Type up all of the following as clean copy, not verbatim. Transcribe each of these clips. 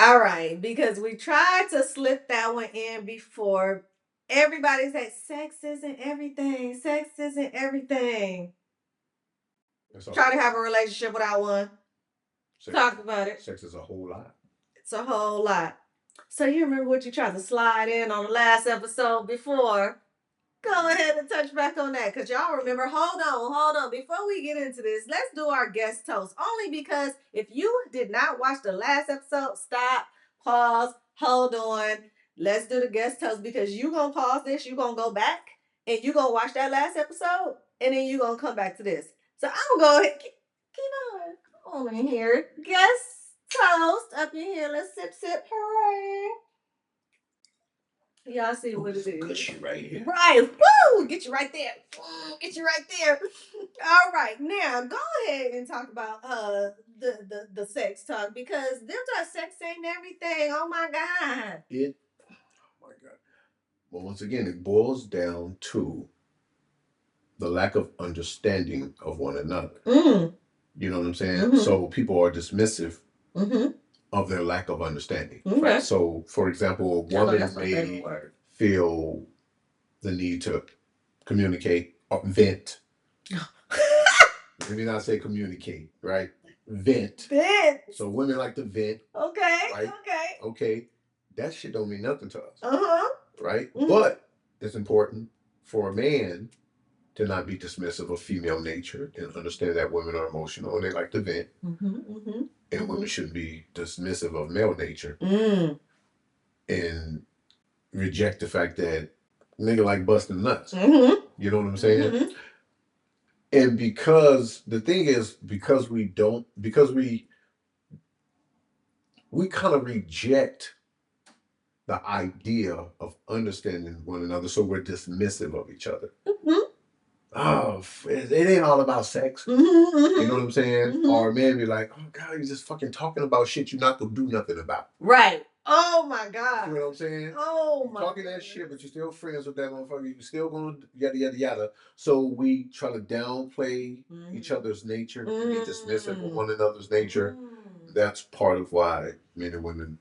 All right, because we tried to slip that one in before. Everybody said sex isn't everything. Sex isn't everything. Try to have a relationship without one. Talk about it. Sex is a whole lot. It's a whole lot. So you remember what you tried to slide in on the last episode before? Go ahead and touch back on that because y'all remember. Hold on. Before we get into this, let's do our guest toast. Only because if you did not watch the last episode, stop, pause, hold on. Let's do the guest toast because you going to pause this, you going to go back, and you going to watch that last episode, and then you going to come back to this. So I'm going to go ahead. Keep on. Come on in here. Guest toast up in here. Let's sip, hooray. Y'all see what it is. Cushy right here. Right. Woo! Get you right there. Get you right there. All right. Now go ahead and talk about the sex talk because them talk sex ain't everything. Oh my God. Oh my God. Well, once again, it boils down to the lack of understanding of one another. You know what I'm saying? Mm-hmm. So people are dismissive of their lack of understanding. Okay. Right? So, for example, a woman may feel the need to communicate or vent. Let me not say communicate, right? Vent. So women like to vent. Okay. Right? Okay. That shit don't mean nothing to us. Right? Mm-hmm. But it's important for a man to not be dismissive of female nature and understand that women are emotional and they like to vent. And women shouldn't be dismissive of male nature and reject the fact that nigga like busting nuts. You know what I'm saying? And because the thing is, because we kind of reject the idea of understanding one another, so we're dismissive of each other. Oh, it ain't all about sex. You know what I'm saying? Or a man be like, oh God, you're just fucking talking about shit you're not gonna do nothing about. Right. Oh my God. You know what I'm saying? Oh you're my talking goodness. That shit, but you're still friends with that motherfucker. You're still gonna yada yada yada. So we try to downplay each other's nature and be dismissive of one another's nature. That's part of why men and women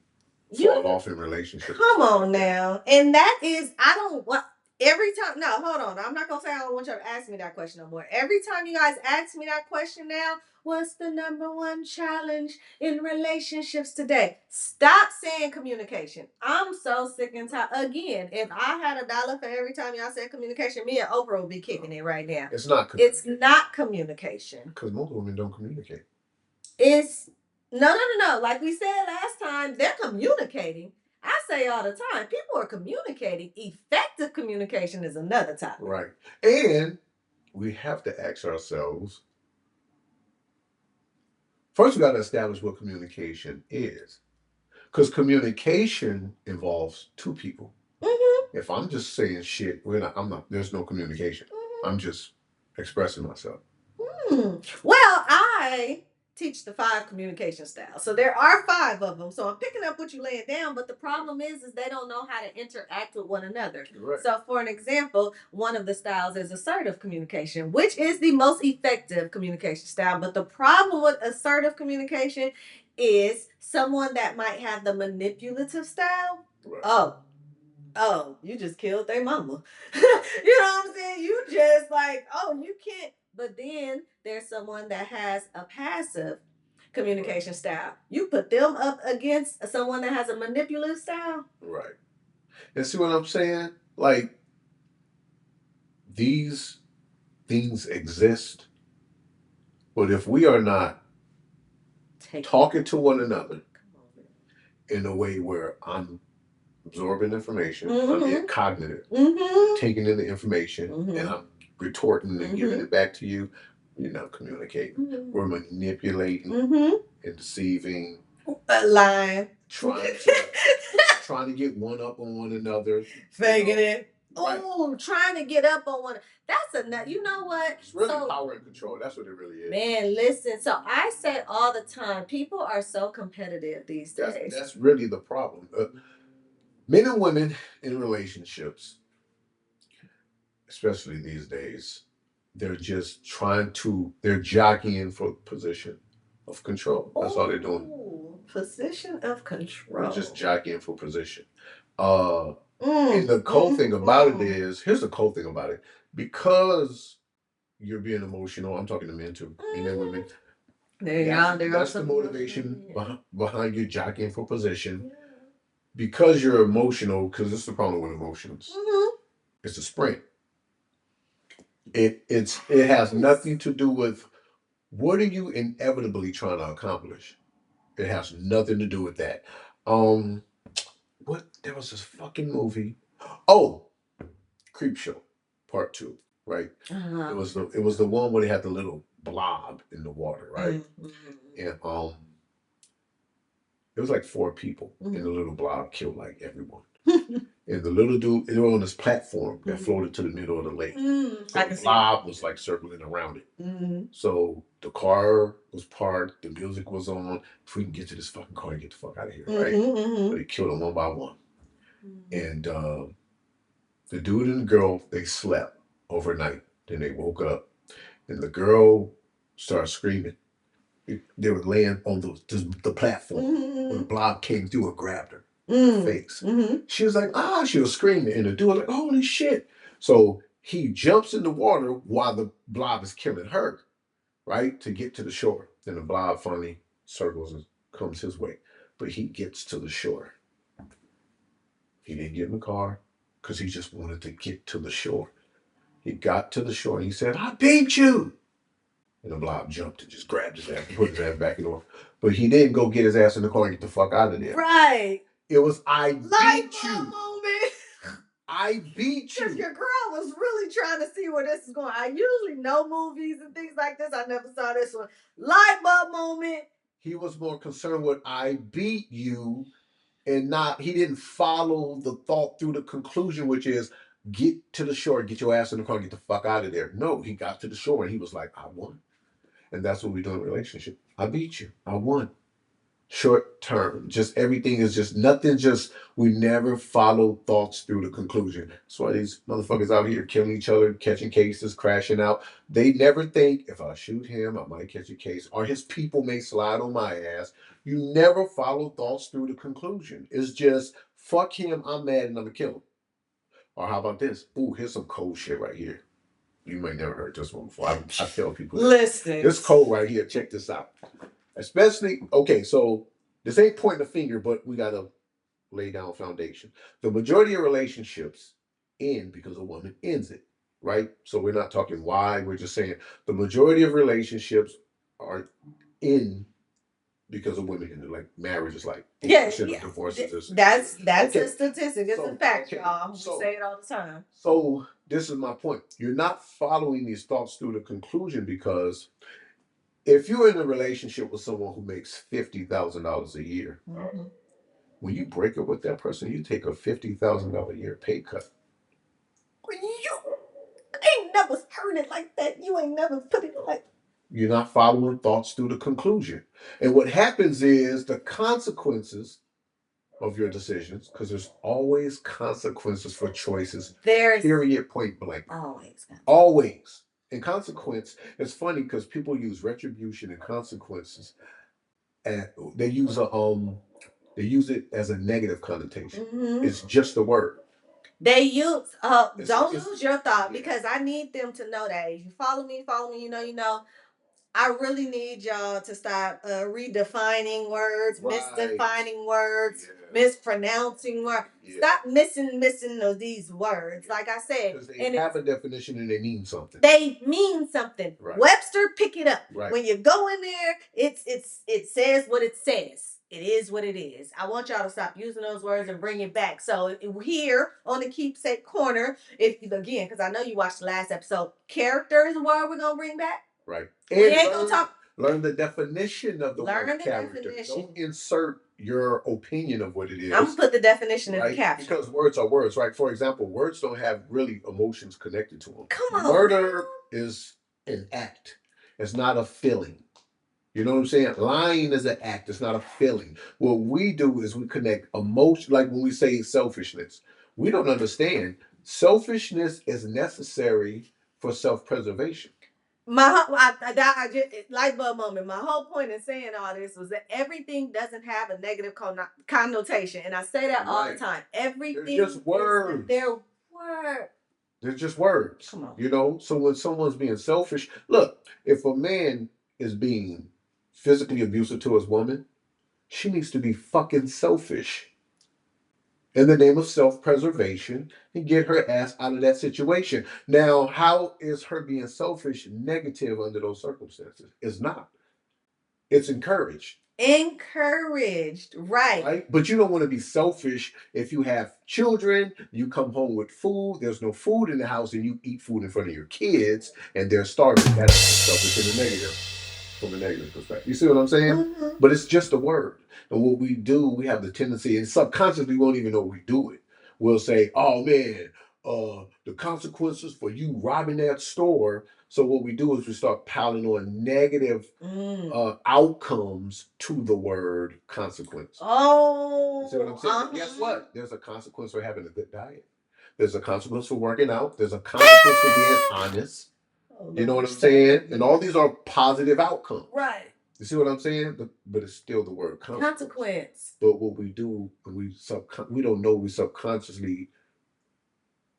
fall off in relationships. Come on now. And that is, I don't want every time. No, hold on. I'm not gonna say I don't want you to ask me that question no more. Every time you guys ask me that question now, what's the number one challenge in relationships today? Stop saying communication. I'm so sick and tired. Again, if I had $1 for every time y'all said communication, me and Oprah would be kicking it right now. It's not communication. It's not communication. Because most women don't communicate. It's no. Like we said last time, they're communicating. I say all the time, people are communicating. Effective communication is another topic. Right. And we have to ask ourselves, first we got to establish what communication is. Because communication involves two people. If I'm just saying shit, there's no communication. I'm just expressing myself. Well, I teach the 5 communication styles. So there are 5 of them. So I'm picking up what you're laying down, but the problem is they don't know how to interact with one another. Right. So for an example, one of the styles is assertive communication, which is the most effective communication style. But the problem with assertive communication is someone that might have the manipulative style. Right. Oh, you just killed their mama. You know what I'm saying? You just like, you can't. But then there's someone that has a passive communication style. You put them up against someone that has a manipulative style. Right. And see what I'm saying? Like, these things exist, but if we are not talking to one another in a way where I'm absorbing information, I'm being cognitive, taking in the information, and I'm retorting and giving it back to you, we're not communicating. We're manipulating and deceiving. Lying. Trying to get one up on one another. Faking it. Right. Oh, trying to get up on one. That's enough. You know what? It's really power and control. That's what it really is. Man, listen. So I say all the time, people are so competitive these days. That's really the problem. Men and women in relationships, especially these days, they're just they're jockeying for position of control. That's all they're doing. Position of control. We're just jockeying for position. And the cold thing about it is, here's the cold thing about it. Because you're being emotional, I'm talking to men too, men and women. That's the motivation behind you jockeying for position. Because you're emotional, because this is the problem with emotions. It's a sprint. It has nothing to do with what are you inevitably trying to accomplish. It has nothing to do with that. What there was this fucking movie. Oh, Creep Show, Part 2, right? It was the one where they had the little blob in the water, right? And it was like 4 people, and the little blob killed like everyone. And the little dude, they were on this platform that floated to the middle of the lake. So the blob was like circling around it. So the car was parked, the music was on. If we can get to this fucking car and get the fuck out of here, right? But they killed them one by one. And the dude and the girl, they slept overnight. Then they woke up, and the girl started screaming. They were laying on the platform when the blob came through and grabbed her face. She was like, she was screaming, and the dude was like, holy shit. So he jumps in the water while the blob is killing her, right, to get to the shore. Then the blob finally circles and comes his way, but he gets to the shore. He didn't get in the car because he just wanted to get to the shore. He got to the shore and he said, I beat you. And the blob jumped and just grabbed his ass and put his ass back in the water. But he didn't go get his ass in the car and get the fuck out of there. Right. It was, I beat you. Moment. I beat you. Because your girl was really trying to see where this is going. I usually know movies and things like this. I never saw this one. Light bulb moment. He was more concerned with I beat you, and he didn't follow the thought through the conclusion, which is get to the shore, get your ass in the car, get the fuck out of there. No, he got to the shore and he was like, I won. And that's what we do in a relationship. I beat you. I won. Short term. Just everything is just nothing. Just we never follow thoughts through the conclusion. That's why these motherfuckers out here killing each other, catching cases, crashing out. They never think if I shoot him, I might catch a case, or his people may slide on my ass. You never follow thoughts through the conclusion. It's just fuck him. I'm mad and I'm gonna kill him. Or how about this? Ooh, here's some cold shit right here. You may never heard this one before. I tell people, listen, this cold right here. Check this out. Especially, okay, so this ain't pointing a finger, but we got to lay down a foundation. The majority of relationships end because a woman ends it, right? So we're not talking why, we're just saying the majority of relationships are in because of women end it. Like marriage is like 8% of divorces. That's okay. A statistic. It's a fact, y'all. We say it all the time. So this is my point. You're not following these thoughts through the conclusion because if you're in a relationship with someone who makes $50,000 a year, when you break up with that person, you take a $50,000 a year pay cut. You ain't never heard it like that. You ain't never put it like. You're not following thoughts through the conclusion. And what happens is the consequences of your decisions, because there's always consequences for choices. Period, point blank. Always. In consequence, it's funny because people use retribution and consequences, and they use it as a negative connotation. It's just a word. They use don't lose your thought because I need them to know that if you follow me, you know. I really need y'all to stop redefining words, misdefining words, mispronouncing words. Stop missing these words. Like I said, because they have a definition and they mean something. They mean something. Right. Webster, pick it up. Right. When you go in there, it says what it says. It is what it is. I want y'all to stop using those words and bring it back. So here on the Keepsake Corner, because I know you watched the last episode, character is a word we're gonna bring back. Right. And we ain't gonna talk. Learn the definition of the word character. Don't insert your opinion of what it is. I'm gonna put the definition in the caption. Because words are words, right? For example, words don't have really emotions connected to them. Come on. Murder is an act. It's not a feeling. You know what I'm saying? Lying is an act. It's not a feeling. What we do is we connect emotion, like when we say selfishness. We don't understand. Selfishness is necessary for self-preservation. I just light bulb moment. My whole point in saying all this was that everything doesn't have a negative connotation, and I say that all the time. Everything they're just words. They're words. They're just words. Come on. You know, so when someone's being selfish, look, if a man is being physically abusive to his woman, she needs to be fucking selfish in the name of self-preservation and get her ass out of that situation. Now, how is her being selfish negative under those circumstances? It's not. It's encouraged. Encouraged, right? But you don't want to be selfish if you have children, you come home with food, there's no food in the house, and you eat food in front of your kids and they're starving. That's selfish in the negative, from a negative perspective. You see what I'm saying? Mm-hmm. But it's just a word. And what we do, we have the tendency, and subconsciously we won't even know we do it. We'll say, oh man, the consequences for you robbing that store. So what we do is we start piling on negative outcomes to the word consequence. Oh, you see what I'm saying? Guess what? There's a consequence for having a good diet. There's a consequence for working out. There's a consequence for being honest. You know what I'm saying? And all these are positive outcomes. Right. You see what I'm saying? But it's still the word consequence. But what we do, we don't know, we subconsciously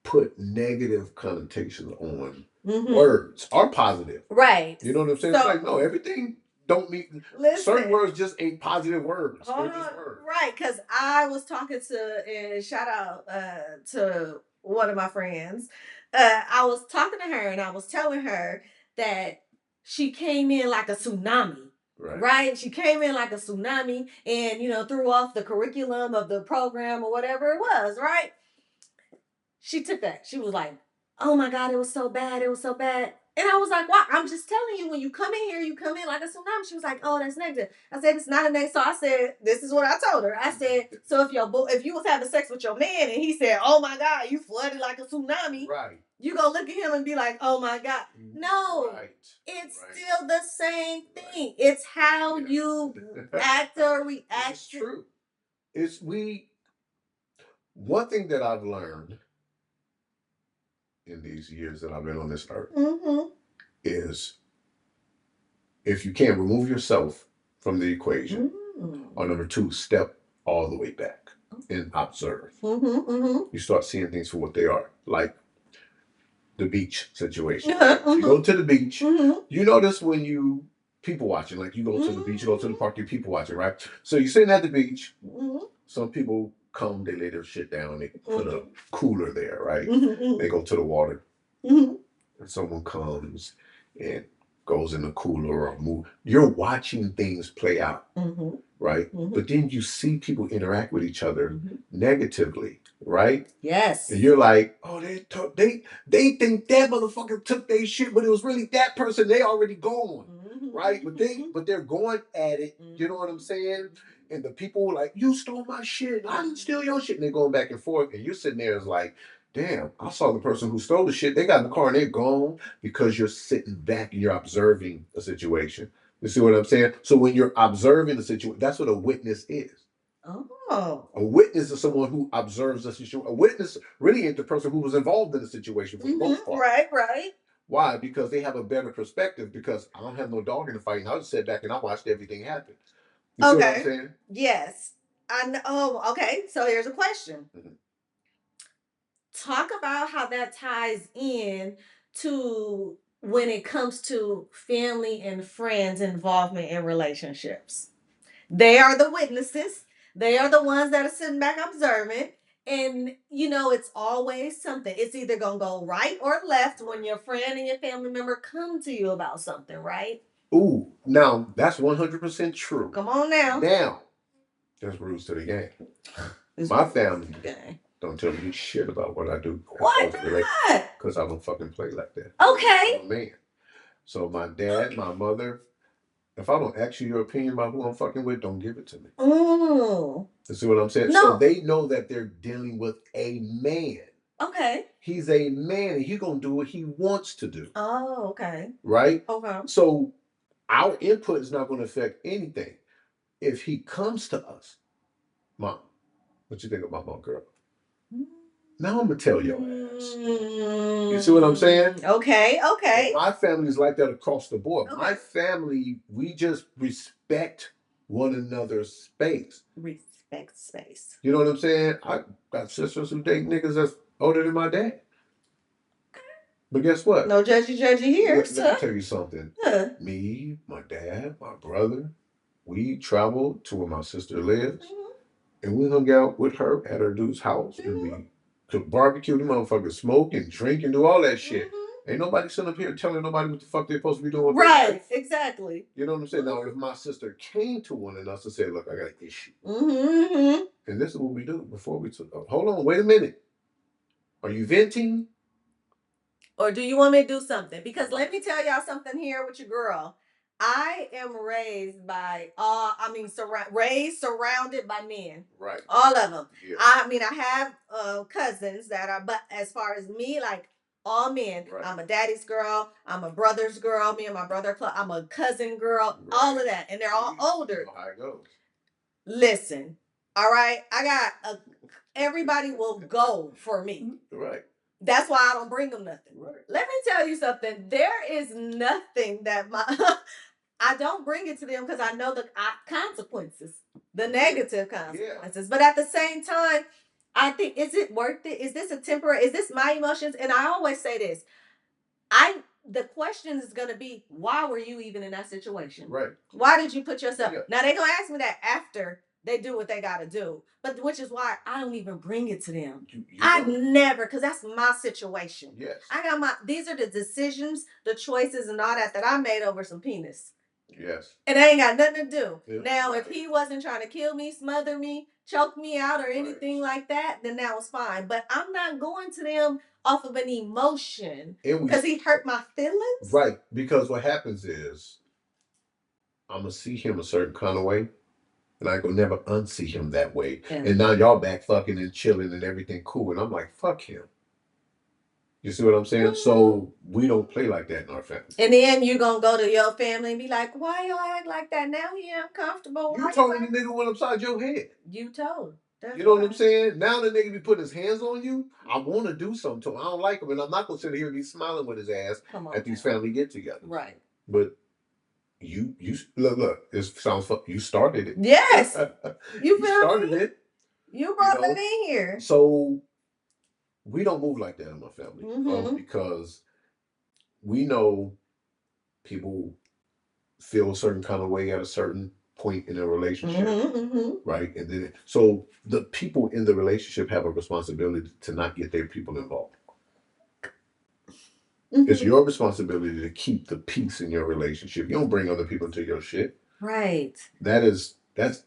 put negative connotations on words are positive. Right. You know what I'm saying? So, it's like, no, everything don't mean, certain words just ain't positive words. They're just words. Right, because I was talking to, and shout out to one of my friends. I was talking to her and I was telling her that she came in like a tsunami. Right. She came in like a tsunami and, threw off the curriculum of the program or whatever it was, right? She took that. She was like, oh my God, it was so bad. It was so bad. And I was like, wow, I'm just telling you, when you come in here, you come in like a tsunami. She was like, oh, that's negative. I said, it's not a negative. So I said, this is what I told her. I said, so if you was having sex with your man and he said, oh my God, you flooded like a tsunami. Right. You gonna look at him and be like, oh my God. No, it's still the same thing. It's how you act or react. It's true. One thing that I've learned in these years that I've been on this earth is, if you can't remove yourself from the equation, or number two, step all the way back and observe. You start seeing things for what they are, like the beach situation. You go to the beach, you notice when you people watching, like you go to the beach, you go to the park, you people watching, right? So you're sitting at the beach, some people come, they lay their shit down, they put a cooler there, right? They go to the water, and someone comes and goes in the cooler or move. You're watching things play out, right? But then you see people interact with each other negatively, right? Yes. And you're like, oh, they think that motherfucker took their shit, but it was really that person. They already gone, right? But they're going at it. You know what I'm saying? And the people were like, you stole my shit. I didn't steal your shit. And they're going back and forth. And you're sitting there as like, damn, I saw the person who stole the shit. They got in the car and they're gone, because you're sitting back and you're observing a situation. You see what I'm saying? So when you're observing the situation, that's what a witness is. Oh. A witness is someone who observes a situation. A witness really ain't the person who was involved in the situation for the most part. Right. Why? Because they have a better perspective, because I don't have no dog in the fight. And I just sat back and I watched everything happen. You see what I'm saying? Yes. I know. Oh, okay. So here's a question. Talk about how that ties in to when it comes to family and friends' involvement in relationships. They are the witnesses. They are the ones that are sitting back observing. And, it's always something. It's either going to go right or left when your friend and your family member come to you about something, right? Ooh, now that's 100% true. Come on now. Now, there's rules to the game. My family don't tell me shit about what I do. Why not? Because I don't fucking play like that. Okay. I'm a man. So my dad, my mother, if I don't ask you your opinion about who I'm fucking with, don't give it to me. You see what I'm saying? No. So they know that they're dealing with a man. Okay. He's a man and he's going to do what he wants to do. Oh, okay. Right? Okay. So our input is not going to affect anything. If he comes to us, Mom, what you think about my girl? Now I'm gonna tell your ass. You see what I'm saying? Okay. And my family's like that across the board. Okay. My family, we just respect one another's space. Respect space. You know what I'm saying? I got sisters who date niggas that's older than my dad. But guess what? No judgy here. Let me tell you something. Me, my dad, my brother, we traveled to where my sister lives, and we hung out with her at her dude's house, and we could barbecue, the motherfuckers, smoke and drink and do all that shit. Ain't nobody sitting up here telling nobody what the fuck they're supposed to be doing. Right, exactly. You know what I'm saying? Now, if my sister came to one of us and said, look, I got an issue. And this is what we do before we took up. Hold on, wait a minute. Are you venting? Or do you want me to do something? Because let me tell y'all something here with your girl. I am raised by raised surrounded by men. Right. All of them. Yeah. I have cousins that are, but as far as me, like all men. Right. I'm a daddy's girl. I'm a brother's girl. Me and my brother, I'm a cousin girl. Right. All of that, and they're all older. You know how it goes. Listen, all right. Everybody will go for me. Right. That's why I don't bring them nothing. Right. Let me tell you something. There is nothing that I don't bring it to them because I know the consequences, the negative consequences. Yeah. But at the same time, I think, is it worth it? Is this is this my emotions? And I always say this. The question is going to be, why were you even in that situation? Right. Why did you put yourself? Yeah. Now, they're going to ask me that after they do what they got to do. But which is why I don't even bring it to them. I never, because that's my situation. Yes. These are the decisions, the choices and all that I made over some penis. Yes. And I ain't got nothing to do. Yeah. Now, if he wasn't trying to kill me, smother me, choke me out or anything like that, then that was fine. But I'm not going to them off of an emotion because he hurt my feelings. Right. Because what happens is I'm going to see him a certain kind of way. And I go never unsee him that way. Yeah. And now y'all back fucking and chilling and everything cool. And I'm like, fuck him. You see what I'm saying? So we don't play like that in our family. And then you're going to go to your family and be like, why y'all act like that? Now he uncomfortable. You told the nigga went upside your head. You told. You know what I'm saying? Now the nigga be putting his hands on you. I want to do something to him. I don't like him. And I'm not going to sit here and be smiling with his ass at these family get-togethers. Right. But you look, it sounds fun. You started it. Yes. You started it. You brought that in here. So we don't move like that in my family because we know people feel a certain kind of way at a certain point in a relationship, right? And then so the people in the relationship have a responsibility to not get their people involved. It's your responsibility to keep the peace in your relationship. You don't bring other people into your shit. Right. That's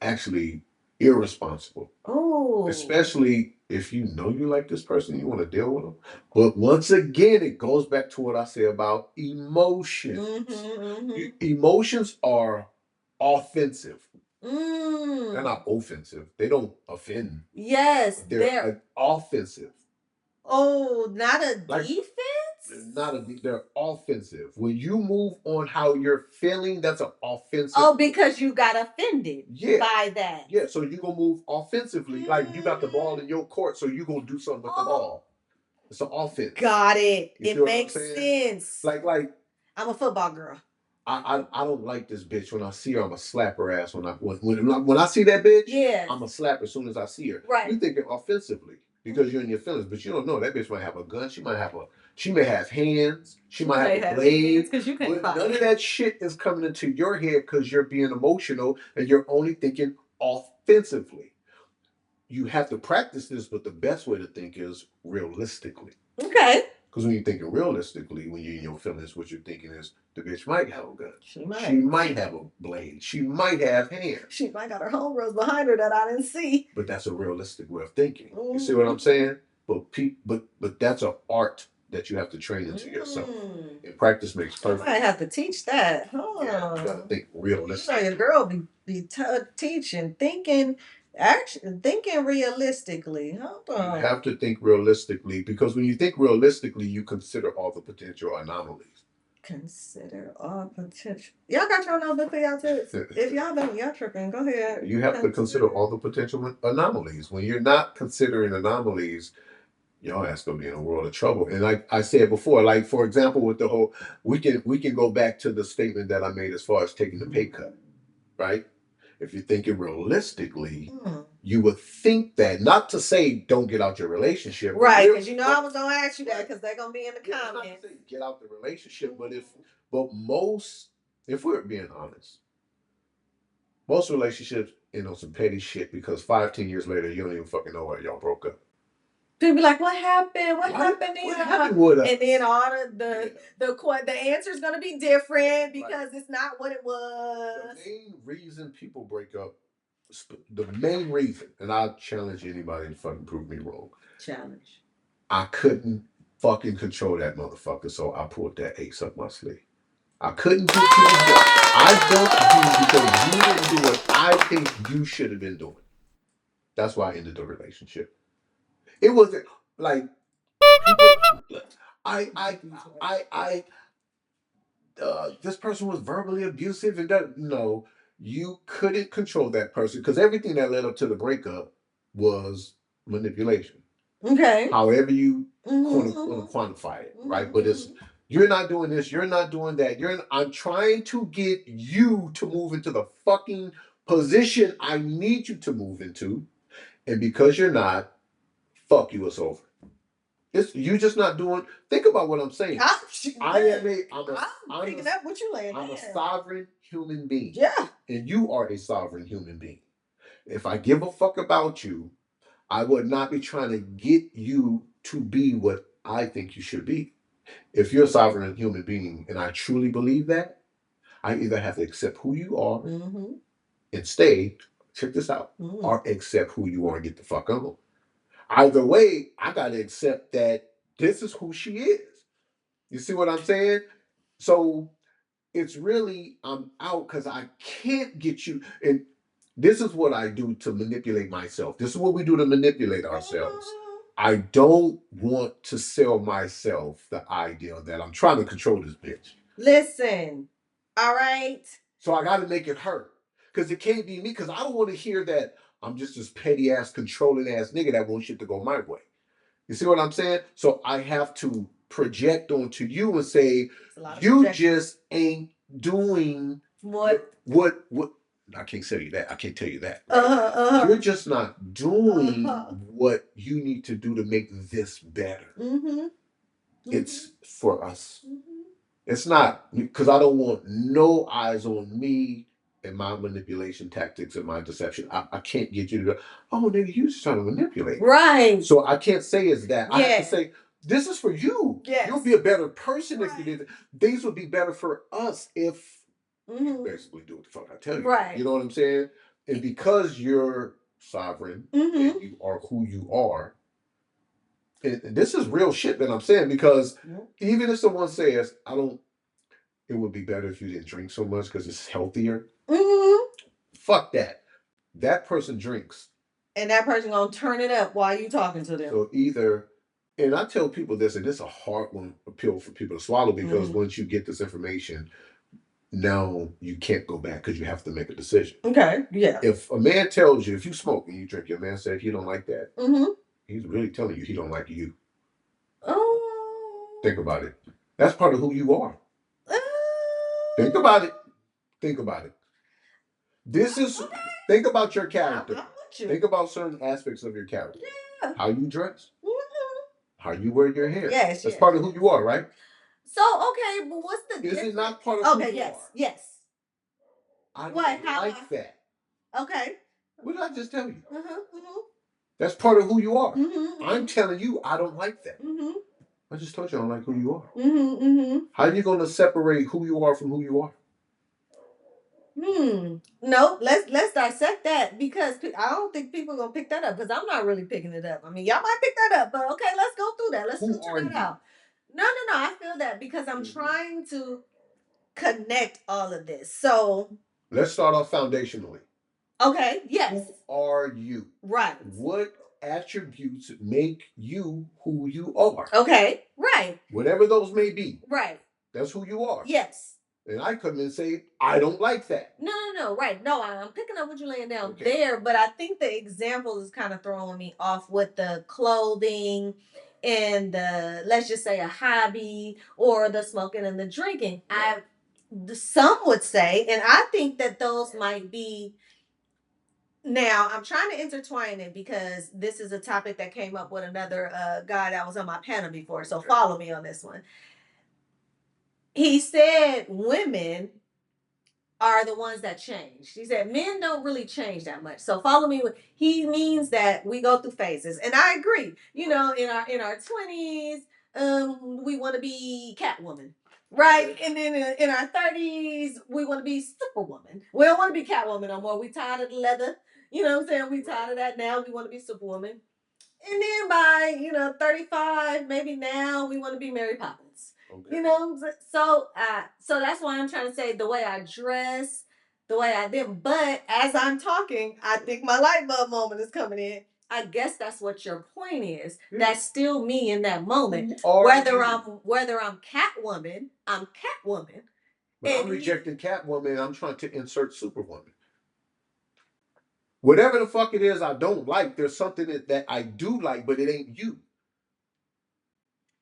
actually irresponsible. Oh. Especially if you know you like this person, you want to deal with them. But once again, it goes back to what I say about emotions. Emotions are offensive. They're not offensive. They don't offend. Yes. They're offensive. Oh, not a defense? They're offensive. When you move on how you're feeling, that's an offensive. Oh, because you got offended by that. Yeah, so you're going to move offensively. Like you got the ball in your court, so you're going to do something with the ball. It's an offense. Got it. It makes sense. Like I'm a football girl. I don't like this bitch. When I see her, I'm going to slap her ass. When I see that bitch, I'm going to slap her as soon as I see her. Right. You're thinking offensively because you're in your feelings, but you don't know that bitch might have a gun. She may have hands. She might have blades. Because you can't fight. None of that shit is coming into your head because you're being emotional and you're only thinking offensively. You have to practice this, but the best way to think is realistically. Okay. Because when you're thinking realistically, when you're in your feelings, what you're thinking is the bitch might have a gun. She might. She might have a blade. She might have hands. She might got her homegirls behind her that I didn't see. But that's a realistic way of thinking. You see what I'm saying? But that's an art that you have to train into yourself. And practice makes perfect. I might have to teach that. Yeah, you gotta think realistic. So your girl be teaching, thinking realistically. Hold on. You have to think realistically because when you think realistically, you consider all the potential anomalies. Consider all potential. Y'all got your notebook for y'all too. If y'all don't, y'all tripping. Go ahead. You have to consider all the potential anomalies. When you're not considering anomalies, Your ass gonna be in a world of trouble. And like I said before, like for example, with the whole, we can go back to the statement that I made as far as taking the pay cut, right? If you're thinking realistically, you would think that, not to say don't get out your relationship, right? Because I was gonna ask you that because they're gonna be in the comments. Not to say get out the relationship, but most, if we're being honest, most relationships end on some petty shit because 5-10 years later you don't even fucking know why y'all broke up. People be like, "What happened? What happened?" What happened with us? And then all the answer is gonna be different because it's not what it was. The main reason people break up, the main reason, and I challenge anybody to fucking prove me wrong. Challenge. I couldn't fucking control that motherfucker, so I pulled that ace up my sleeve. I couldn't get you to do. I dumped you because you didn't do what I think you should have been doing. That's why I ended the relationship. It wasn't like people. This person was verbally abusive and that. No, you couldn't control that person because everything that led up to the breakup was manipulation. Okay. However you want to quantify it, right? But it's, you're not doing this, you're not doing that. I'm trying to get you to move into the fucking position I need you to move into, and because you're not, fuck you, it's over. You just not doing. Think about what I'm saying. I'm picking up what you laying. I'm a sovereign human being. Yeah. And you are a sovereign human being. If I give a fuck about you, I would not be trying to get you to be what I think you should be. If you're a sovereign human being, and I truly believe that, I either have to accept who you are and stay, check this out, or accept who you are and get the fuck on. Either way, I got to accept that this is who she is. You see what I'm saying? So it's really, I'm out because I can't get you. And this is what I do to manipulate myself. This is what we do to manipulate ourselves. I don't want to sell myself the idea that I'm trying to control this bitch. Listen, all right? So I got to make it hurt. Because it can't be me. Because I don't want to hear that I'm just this petty ass, controlling ass nigga that wants shit to go my way. You see what I'm saying? So I have to project onto you and say, you just ain't doing what I can't tell you that. I can't tell you that. Right? You're just not doing what you need to do to make this better. It's for us. It's not, because I don't want no eyes on me and my manipulation tactics and my deception. I can't get you to go, oh, nigga, you just trying to manipulate. Right. So I can't say it's that. Yeah. I have to say, this is for you. Yes. You'll be a better person if you did it. Things would be better for us if you basically do what the fuck I tell you. Right. You know what I'm saying? And because you're sovereign and you are who you are, and this is real shit that I'm saying, because even if someone says, it would be better if you didn't drink so much because it's healthier. Fuck that. That person drinks. And that person gonna turn it up while you talking to them. So either, and I tell people this, and this is a hard one, a pill for people to swallow, because once you get this information, now you can't go back because you have to make a decision. Okay, yeah. If a man tells you, if you smoke and you drink, your man said he don't like that, he's really telling you he don't like you. Oh. Think about it. That's part of who you are. Think about it. Think about it. This is, think about your character. Think about certain aspects of your character. Yeah. How you dress. How you wear your hair. Yes. That's part of who you are, right? So, okay, but what's the difference? Is it not part of who you yes, are? Yes. I don't like that. Okay. What did I just tell you? That's part of who you are. I'm telling you, I don't like that. I just told you I don't like who you are. How are you going to separate who you are from who you are? No, let's dissect that, because I don't think people are gonna pick that up, because I'm not really picking it up. I mean, y'all might pick that up, but okay, let's go through that. Let's filter that out. No, I feel that because I'm trying to connect all of this. So let's start off foundationally. Okay, yes. Who are you? Right. What attributes make you who you are? Okay, right. Whatever those may be. Right. That's who you are. Yes. And I come in and say, I don't like that. No, right. No, I'm picking up what you're laying down there, but I think the example is kind of throwing me off with the clothing in the, let's just say, a hobby or the smoking and the drinking. Some would say, and I think that those might be. Now, I'm trying to intertwine it because this is a topic that came up with another guy that was on my panel before. So follow me on this one. He said women are the ones that change. He said men don't really change that much. So follow me. He means that we go through phases, and I agree. You know, in our 20s, we want to be Catwoman, right? And then in our 30s, we want to be Superwoman. We don't want to be Catwoman no more. We tired of the leather. You know what I'm saying? We tired of that now. We want to be Superwoman. And then by 35, maybe now we want to be Mary Poppins. Okay. You know, so that's why I'm trying to say the way I dress, the way I did. But as I'm talking, I think my light bulb moment is coming in. I guess that's what your point is. Yeah. That's still me in that moment. Whether I'm Catwoman, I'm Catwoman. But I'm rejecting Catwoman. I'm trying to insert Superwoman. Whatever the fuck it is I don't like, there's something that I do like, but it ain't you.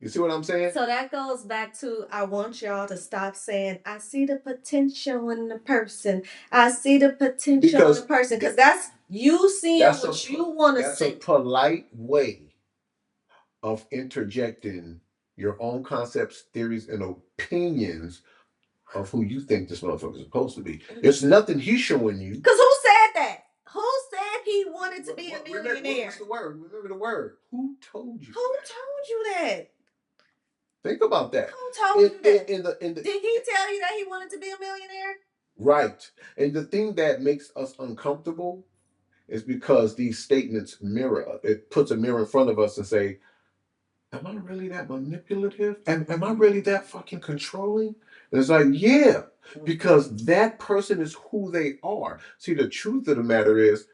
You see what I'm saying? So that goes back to, I want y'all to stop saying, I see the potential in the person. I see the potential in the person. Because that's you seeing what you want to see. That's a polite way of interjecting your own concepts, theories, and opinions of who you think this motherfucker is supposed to be. There's nothing he's showing you. Because who said that? Who said he wanted to be a millionaire? What's the word? Remember the word. Who told you? Who told you that? Think about that. Who told you that? Did he tell you that he wanted to be a millionaire? Right. And the thing that makes us uncomfortable is because these statements it puts a mirror in front of us and say, am I really that manipulative? Am I really that fucking controlling? And it's like, yeah, because that person is who they are. See, the truth of the matter is,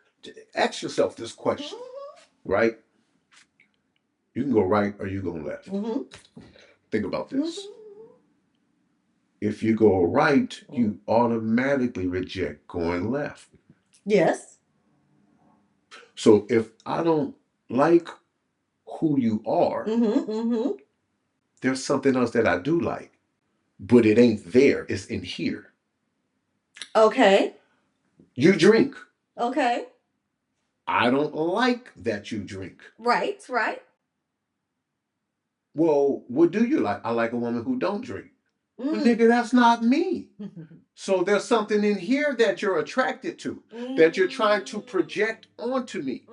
ask yourself this question, right? You can go right or you go left. Mm-hmm. Think about this. Mm-hmm. If you go right, you automatically reject going left. Yes. So if I don't like who you are, there's something else that I do like, but it ain't there. It's in here. Okay. You drink. Okay. I don't like that you drink. Right. Well, what do you like? I like a woman who don't drink. Well, nigga, that's not me. So there's something in here that you're attracted to, that you're trying to project onto me.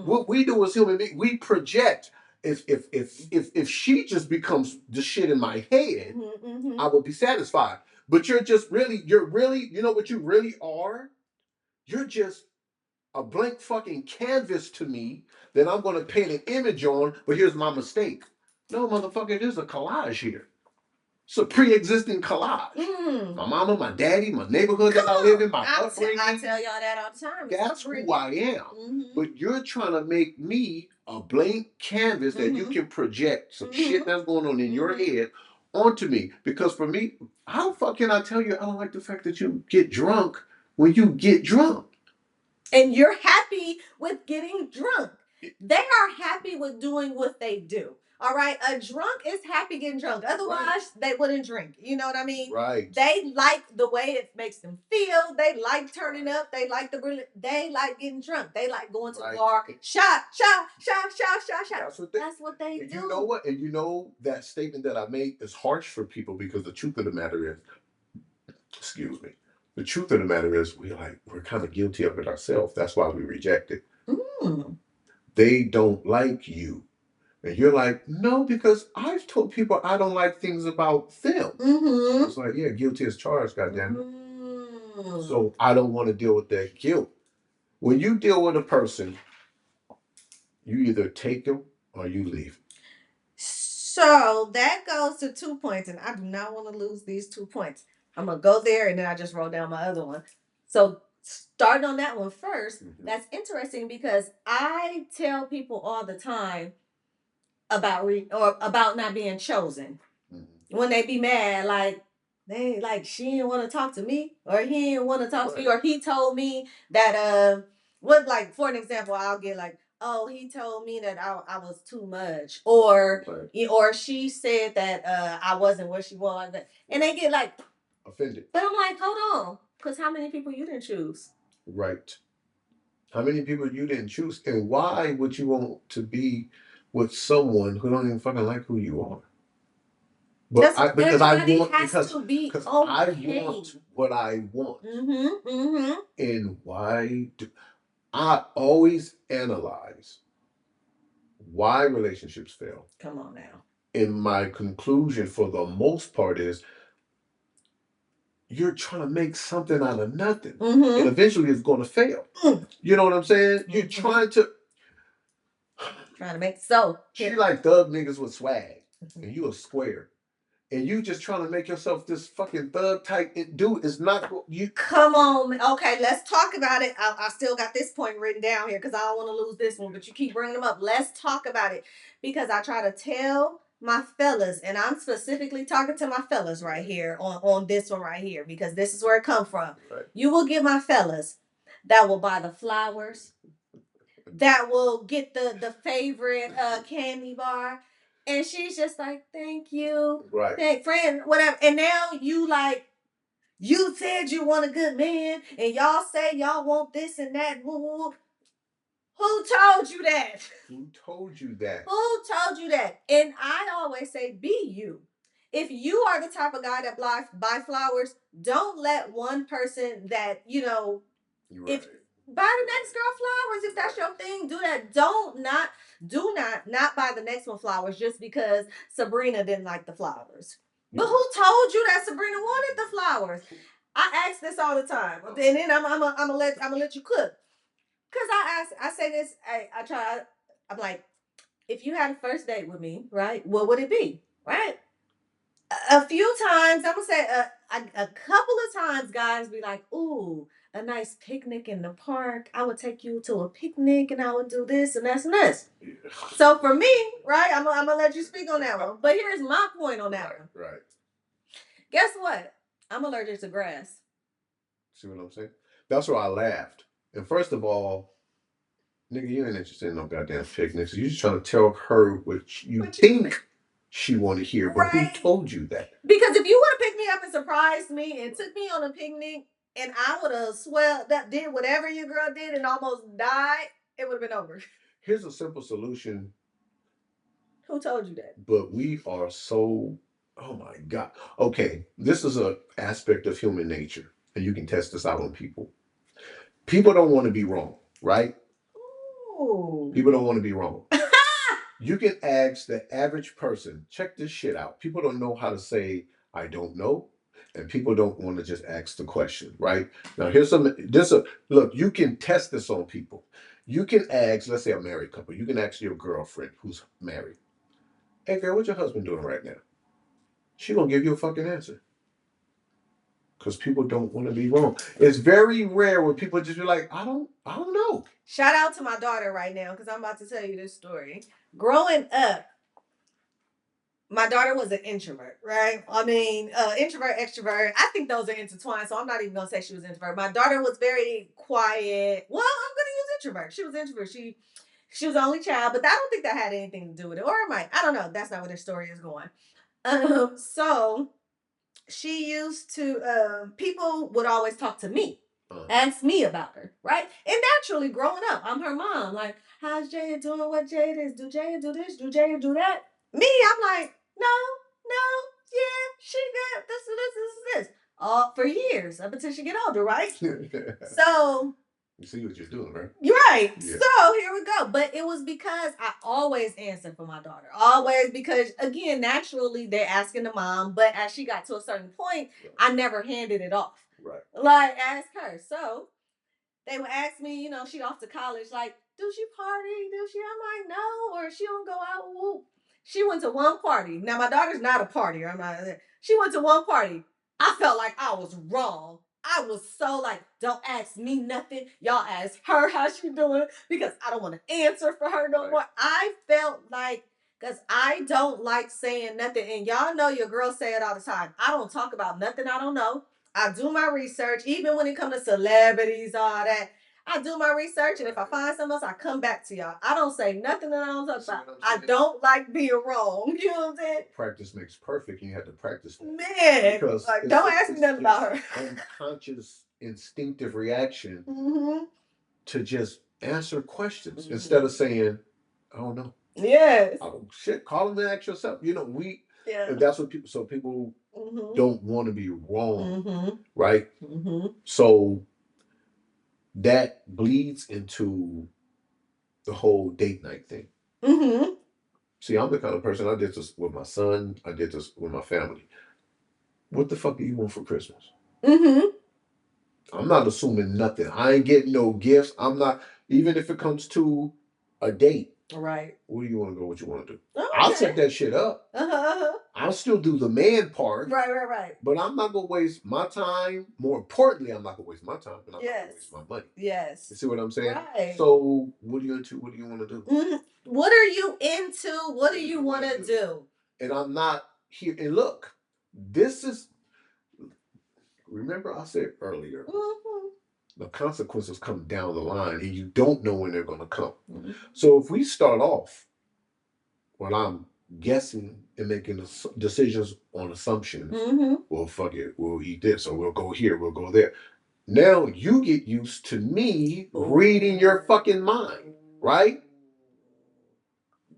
What we do as human beings, we project. If she just becomes the shit in my head, I would be satisfied. But you're really, you know what you really are? You're just a blank fucking canvas to me that I'm going to paint an image on, but here's my mistake. No, motherfucker, there's a collage here. It's a pre-existing collage. My mama, my daddy, my neighborhood that I live in, my upbringing. I tell y'all that all the time. That's who I am. But you're trying to make me a blank canvas that you can project some shit that's going on in your head onto me. Because for me, how the fuck can I tell you I don't like the fact that you get drunk when you get drunk? And you're happy with getting drunk. They are happy with doing what they do. All right. A drunk is happy getting drunk. Otherwise, they wouldn't drink. You know what I mean? Right. They like the way it makes them feel. They like turning up. They like they like getting drunk. They like going to the bar. Shot. That's what they do. You know what? And you know that statement that I made is harsh for people because the truth of the matter is, excuse me. The truth of the matter is we're kind of guilty of it ourselves. That's why we reject it. They don't like you. And you're like, no, because I've told people I don't like things about them. It's like, yeah, guilty as charged, goddammit. So I don't want to deal with that guilt. When you deal with a person, you either take them or you leave. So that goes to 2 points, and I do not want to lose these 2 points. I'm going to go there, and then I just wrote down my other one. So starting on that one first, that's interesting because I tell people all the time about not being chosen. When they be mad, she didn't want to talk to me, or he didn't want to talk to me, or he told me that for an example, I'll get oh, he told me that I was too much, or she said that I wasn't what she wanted, and they get like offended. But I'm like, hold on, because how many people you didn't choose? Right. How many people you didn't choose, and why would you want to be with someone who don't even fucking like who you are? But because I want what I want. And why do I always analyze why relationships fail? Come on now. And my conclusion for the most part is you're trying to make something out of nothing. And eventually it's going to fail. You know what I'm saying? You're trying to make so. She like thug niggas with swag. And you a square. And you just trying to make yourself this fucking thug type dude is not you. Come on, okay, let's talk about it. I still got this point written down here because I don't want to lose this one, but you keep bringing them up. Let's talk about it because I try to tell my fellas, and I'm specifically talking to my fellas right here on this one right here because this is where it come from. Right. You will get my fellas that will buy the flowers, that will get the favorite candy bar. And she's just like, thank you. Right. Thank friend, whatever. And now you like, you said you want a good man, and y'all say y'all want this and that. Woo. Who told you that? Who told you that? Who told you that? And I always say, be you. If you are the type of guy that buy flowers, don't let one person that, you know, right. If buy the next girl flowers if that's your thing. Do that. Do not buy the next one flowers just because Sabrina didn't like the flowers. But who told you that Sabrina wanted the flowers? I ask this all the time, and then I'm gonna let you cook. Cause I say this. I'm like, if you had a first date with me, right? What would it be, right? A few times, I'm gonna say a couple of times, guys be like, ooh, a nice picnic in the park. I would take you to a picnic and I would do this and that's and this. Yeah. So for me, right, I'm gonna let you speak on that one. But here's my point on that one. Right. Guess what? I'm allergic to grass. See what I'm saying? That's why I laughed. And first of all, nigga, you ain't interested in no goddamn picnics. You just trying to tell her what you think she want to hear, but right. Who told you that? Because if you would have picked me up and surprised me and took me on a picnic and I would have did whatever your girl did and almost died, it would have been over. Here's a simple solution. Who told you that? But we are so, oh my God. Okay, this is an aspect of human nature, and you can test this out on people. People don't want to be wrong, right? Ooh. People don't want to be wrong. You can ask the average person, check this shit out. People don't know how to say, I don't know. And people don't want to just ask the question, right? Now, look, you can test this on people. You can ask, let's say a married couple, you can ask your girlfriend who's married, hey girl, what's your husband doing right now? She gonna give you a fucking answer. Because people don't want to be wrong. It's very rare when people just be like, I don't know. Shout out to my daughter right now, because I'm about to tell you this story. Growing up, my daughter was an introvert, right? I mean, introvert, extrovert. I think those are intertwined, so I'm not even gonna say she was introvert. My daughter was very quiet. Well, I'm gonna use introvert. She was introvert. She was the only child, but I don't think that had anything to do with it. Or it might. I don't know. That's not where this story is going. So she used to people would always talk to me, ask me about her, right? And naturally growing up, I'm her mom, like, how's Jada doing? What Jada is? Do Jada do this? Do Jada do that? Me, I'm like, no, yeah, she good. This for years up until she get older, right? So you see what you're doing, right? You're right. Yeah. So here we go. But it was because I always answered for my daughter. Always, because again, naturally they're asking the mom, but as she got to a certain point, right. I never handed it off. Right. Like ask her. So they would ask me, you know, she off to college, like, do she party? Do she? I'm like, no, or she don't go out. Whoop. She went to one party. Now my daughter's not a partier. I'm not. She went to one party. I felt like I was wrong. I was so like, don't ask me nothing. Y'all ask her how she doing because I don't want to answer for her no more. I felt like, because I don't like saying nothing. And y'all know your girls say it all the time. I don't talk about nothing I don't know. I do my research, even when it comes to celebrities, all that. I do my research, and if I find something else, I come back to y'all. I don't say nothing that I don't talk about. I don't like being wrong. You know what I'm saying? Practice makes perfect, and you have to practice that. Man, because like, don't ask me nothing about her. Unconscious, instinctive reaction to just answer questions instead of saying, "I don't know." Yes. Oh shit! Call them and ask yourself. You know, and that's what people. So people don't want to be wrong, right? So that bleeds into the whole date night thing. See, I'm the kind of person, I did this with my son, I did this with my family. What the fuck do you want for Christmas? I'm not assuming nothing. I ain't getting no gifts. I'm not, even if it comes to a date. Right. Where do you want to go? What you want to do? Okay. I'll set that shit up. I'll still do the man part. Right. But I'm not gonna waste my time. More importantly, I'm not gonna waste my time, but I'm not gonna waste my money. Yes. You see what I'm saying? Right. So what are you into? What do you want to do? What are you into? What do you want to do? And I'm not here. And look, this is. Remember, I said earlier. The consequences come down the line, and you don't know when they're going to come. So if we start off, when I'm guessing and making decisions on assumptions, well, fuck it, we'll eat this, or we'll go here, we'll go there. Now you get used to me reading your fucking mind, right?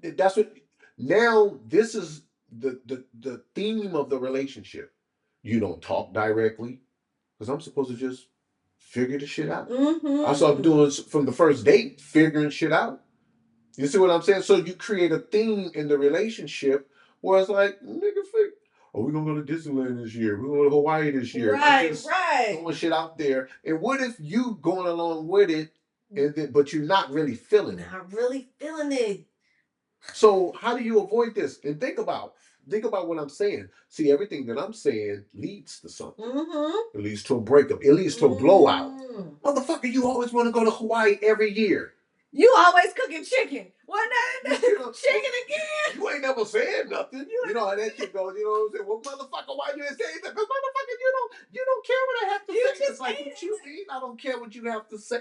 That's what. Now this is the theme of the relationship. You don't talk directly because I'm supposed to just figure the shit out. That's what I'm doing from the first date, figuring shit out. You see what I'm saying? So you create a theme in the relationship where it's like, nigga, oh, we're gonna go to Disneyland this year. We're going to Hawaii this year. Right. Throwing shit out there. And what if you going along with it, and then, but you're not really feeling it? Not really feeling it. So how do you avoid this? And think about what I'm saying. See, everything that I'm saying leads to something. It leads to a breakup. It leads to a blowout. Motherfucker, you always want to go to Hawaii every year. You always cooking chicken. What now? Chicken again? You ain't never said nothing. You know how that shit goes. You know what I'm saying? Well, motherfucker, why you ain't saying that? Because motherfucker, you don't care what I have to say. It's like, what you mean? I don't care what you have to say.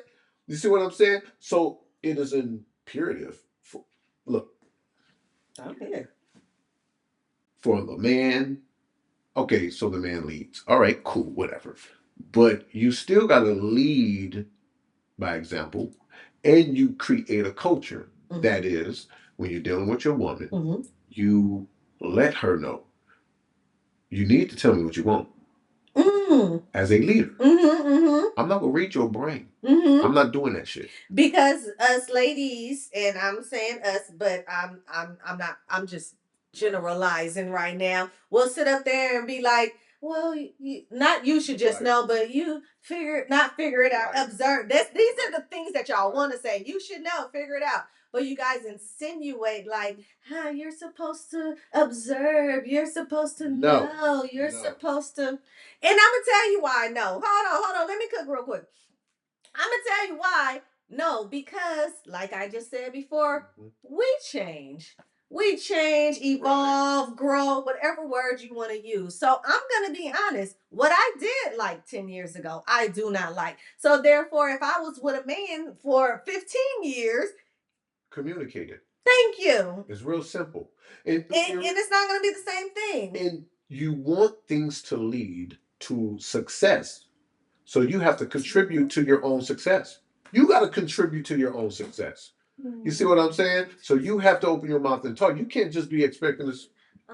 You see what I'm saying? So it is imperative. Look. I'm here. For the man, okay, so the man leads. All right, cool, whatever. But you still got to lead by example, and you create a culture. That is, when you're dealing with your woman, you let her know. You need to tell me what you want. As a leader, I'm not gonna read your brain. I'm not doing that shit. Because us ladies, and I'm saying us, but I'm not. I'm just generalizing right now. We'll sit up there and be like, well, not you should just know, but you figure it out. Right. Observe. These are the things that y'all want to say. You should know, figure it out. But you guys insinuate like, you're supposed to observe. You're supposed to know. You're supposed to. And I'm gonna tell you why. No, hold on. Let me cook real quick. I'm gonna tell you why. No, because like I just said before, we change. We change, evolve, grow, whatever words you want to use. So I'm going to be honest. What I did like 10 years ago, I do not like. So therefore, if I was with a man for 15 years, communicate it. Thank you. It's real simple. And it's not going to be the same thing. And you want things to lead to success. So you have to contribute to your own success. You got to contribute to your own success. You see what I'm saying? So you have to open your mouth and talk. You can't just be expecting this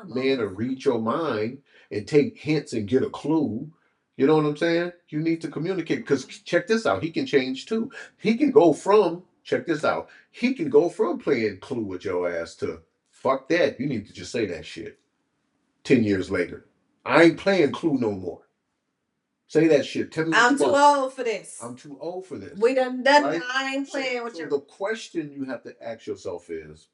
man to read your mind and take hints and get a clue. You know what I'm saying? You need to communicate because check this out. He can change too. He can go from, check this out. He can go from playing clue with your ass to fuck that. You need to just say that shit. 10 years later. I ain't playing clue no more. Say that shit. Tell me I'm too old for this. I'm too old for this. We done right? I ain't playing with you. The question you have to ask yourself is,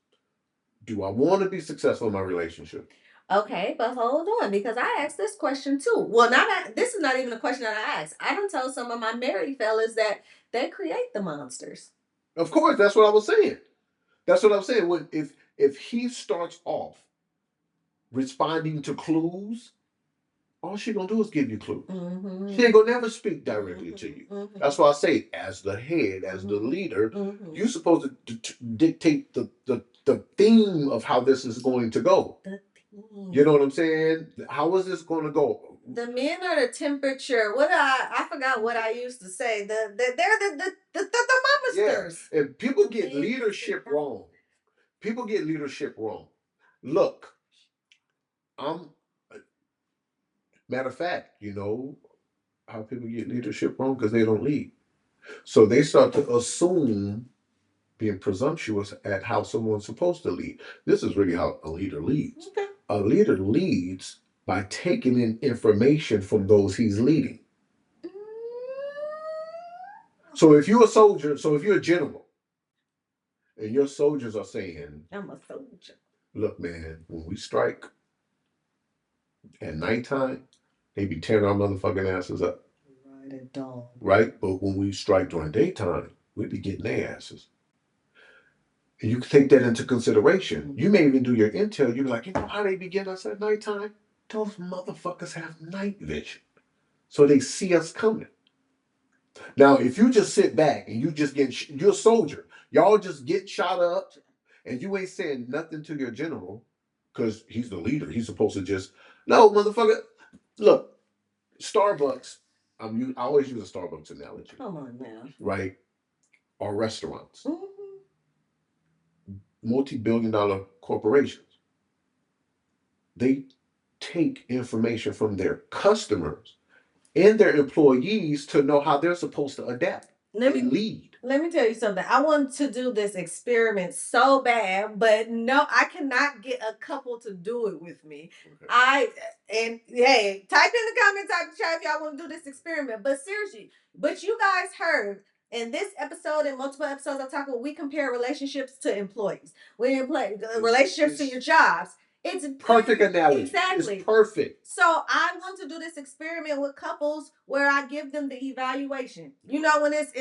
do I want to be successful in my relationship? Okay, but hold on, because I asked this question too. Well, this is not even a question that I asked. I done told some of my married fellas that they create the monsters. Of course, that's what I was saying. That's what I'm saying. When if he starts off responding to clues, all she gonna do is give you clues. She ain't gonna never speak directly to you. That's why I say, as the head, as the leader, you're supposed to dictate the theme of how this is going to go. You know what I'm saying? How is this going to go? The men are the temperature. What I forgot what I used to say. They're the thermometers. Yeah. And people get leadership wrong. People get leadership wrong. Look, matter of fact, you know how people get leadership wrong? Because they don't lead. So they start to assume, being presumptuous at how someone's supposed to lead. This is really how a leader leads. Okay. A leader leads by taking in information from those he's leading. So if you're a soldier, if you're a general, and your soldiers are saying, I'm a soldier. Look, man, when we strike at nighttime, they be tearing our motherfucking asses up. Right at dawn. Right? But when we strike during daytime, we be getting their asses. And you can take that into consideration. You may even do your intel. You're like, you know how they be getting us at nighttime? Those motherfuckers have night vision. So they see us coming. Now, if you just sit back and you just get, you're a soldier, y'all just get shot up, and you ain't saying nothing to your general, because he's the leader. He's supposed to just, no, motherfucker. Look, Starbucks, I always use a Starbucks analogy. Come on now. Right? Or restaurants. Multi-billion-dollar corporations. They take information from their customers and their employees to know how they're supposed to adapt and lead. Let me tell you something. I want to do this experiment so bad, but no, I cannot get a couple to do it with me. Okay. Hey, type in the comments, type in the chat if y'all want to do this experiment. But seriously, but you guys heard in this episode and multiple episodes I talk about, we compare relationships to employees. We employ relationships to your jobs. It's perfect analogy. Exactly. It's perfect. So I want to do this experiment with couples where I give them the evaluation. You know, when it's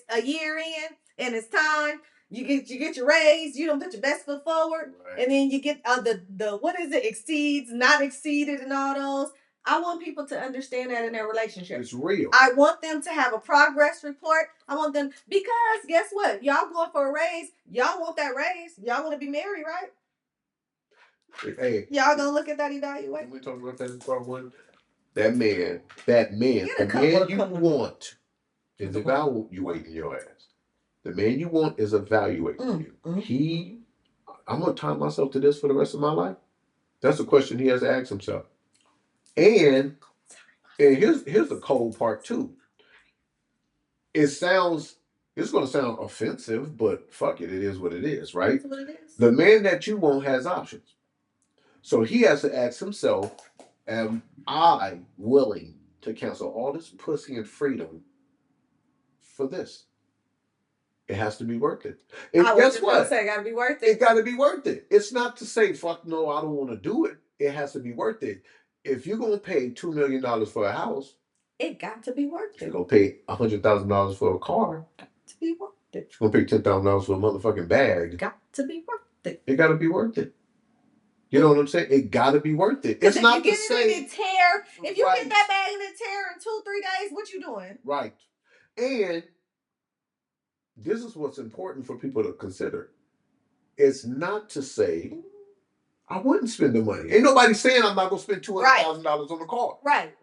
a year in and it's time, you get your raise, you don't put your best foot forward, right. And then you get the what is it, exceeds, not exceeded, and all those. I want people to understand that in their relationship. It's real. I want them to have a progress report. I want them, because guess what? Y'all going for a raise. Y'all want that raise. Y'all want to be married, right? Hey, y'all gonna look at that evaluation? We talking about that in part one. That man, the man you want is evaluating your ass. The man you want is evaluating you. I'm gonna tie myself to this for the rest of my life. That's a question he has to ask himself. And here's the cold part too. It's gonna sound offensive, but fuck it, it is what it is, right? That's what it is. The man that you want has options. So he has to ask himself, am I willing to cancel all this pussy and freedom for this? It has to be worth it. And guess what? It gotta be worth it. It gotta be worth it. It's not to say, fuck no, I don't want to do it. It has to be worth it. If you're gonna pay $2 million for a house, it got to be worth it. If you're gonna pay $100,000 for a car, got to be worth it. If you're gonna pay $10,000 for a motherfucking bag, got to be worth it. It gotta be worth it. You know what I'm saying? It gotta be worth it. It's not to say if you get that bag and it tear in 2-3 days, what you doing? Right. And this is what's important for people to consider. It's not to say I wouldn't spend the money. Ain't nobody saying I'm not gonna spend $200,000 on a car. Right.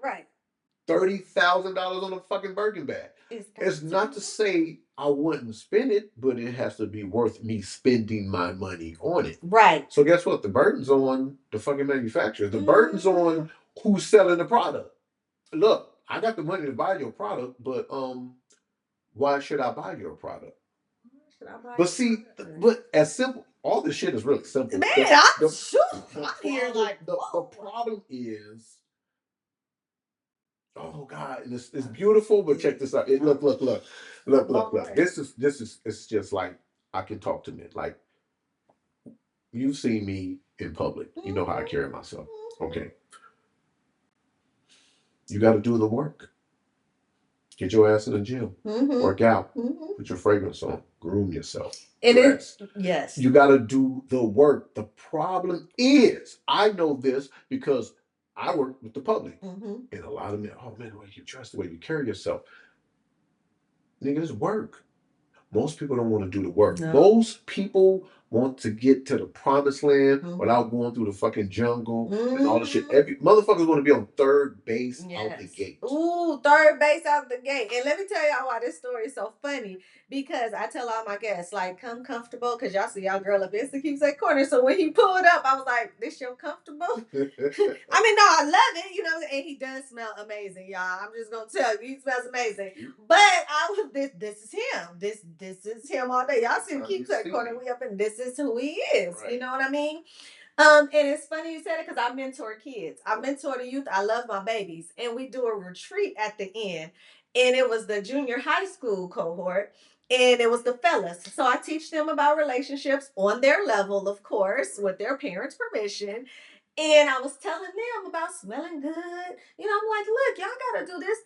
$30,000 on a fucking Birkin bag. It's not to say I wouldn't spend it, but it has to be worth me spending my money on it. Right. So guess what? The burden's on the fucking manufacturer. The burden's on who's selling the product. Look, I got the money to buy your product, but why should I buy your product? But see, but as simple, all this shit is really simple. Man, I'm here like the problem is, oh God, it's beautiful, but check this out. Look. This is it's just like I can talk to men. Like you've seen me in public. You know how I carry myself. Okay. You got to do the work. Get your ass in the gym. Work out. Put your fragrance on. Groom yourself. Yes. You got to do the work. The problem is, I know this because I work with the public, and a lot of men, oh man, the way you dress, the way you carry yourself, nigga, it's work. Most people don't want to do the work. No. Most people want to get to the promised land without going through the fucking jungle and all the shit. Every motherfucker's going to be on third base out the gate. Ooh, third base out the gate. And let me tell y'all why this story is so funny. Because I tell all my guests, like, come comfortable, because y'all see y'all girl up Insta keeps that corner. So when he pulled up, I was like, this your comfortable? I mean, no, I love it, you know, and he does smell amazing, y'all. I'm just gonna tell you, he smells amazing. But I was this is him. This is him all day. Y'all see him keep that corner, we up, and this is who he is. Right. You know what I mean? And it's funny you said it because I mentor kids. I mentor the youth. I love my babies. And we do a retreat at the end. And it was the junior high school cohort. And it was the fellas. So I teach them about relationships on their level, of course, with their parents' permission. And I was telling them about smelling good. You know, I'm like, look, y'all gotta do this.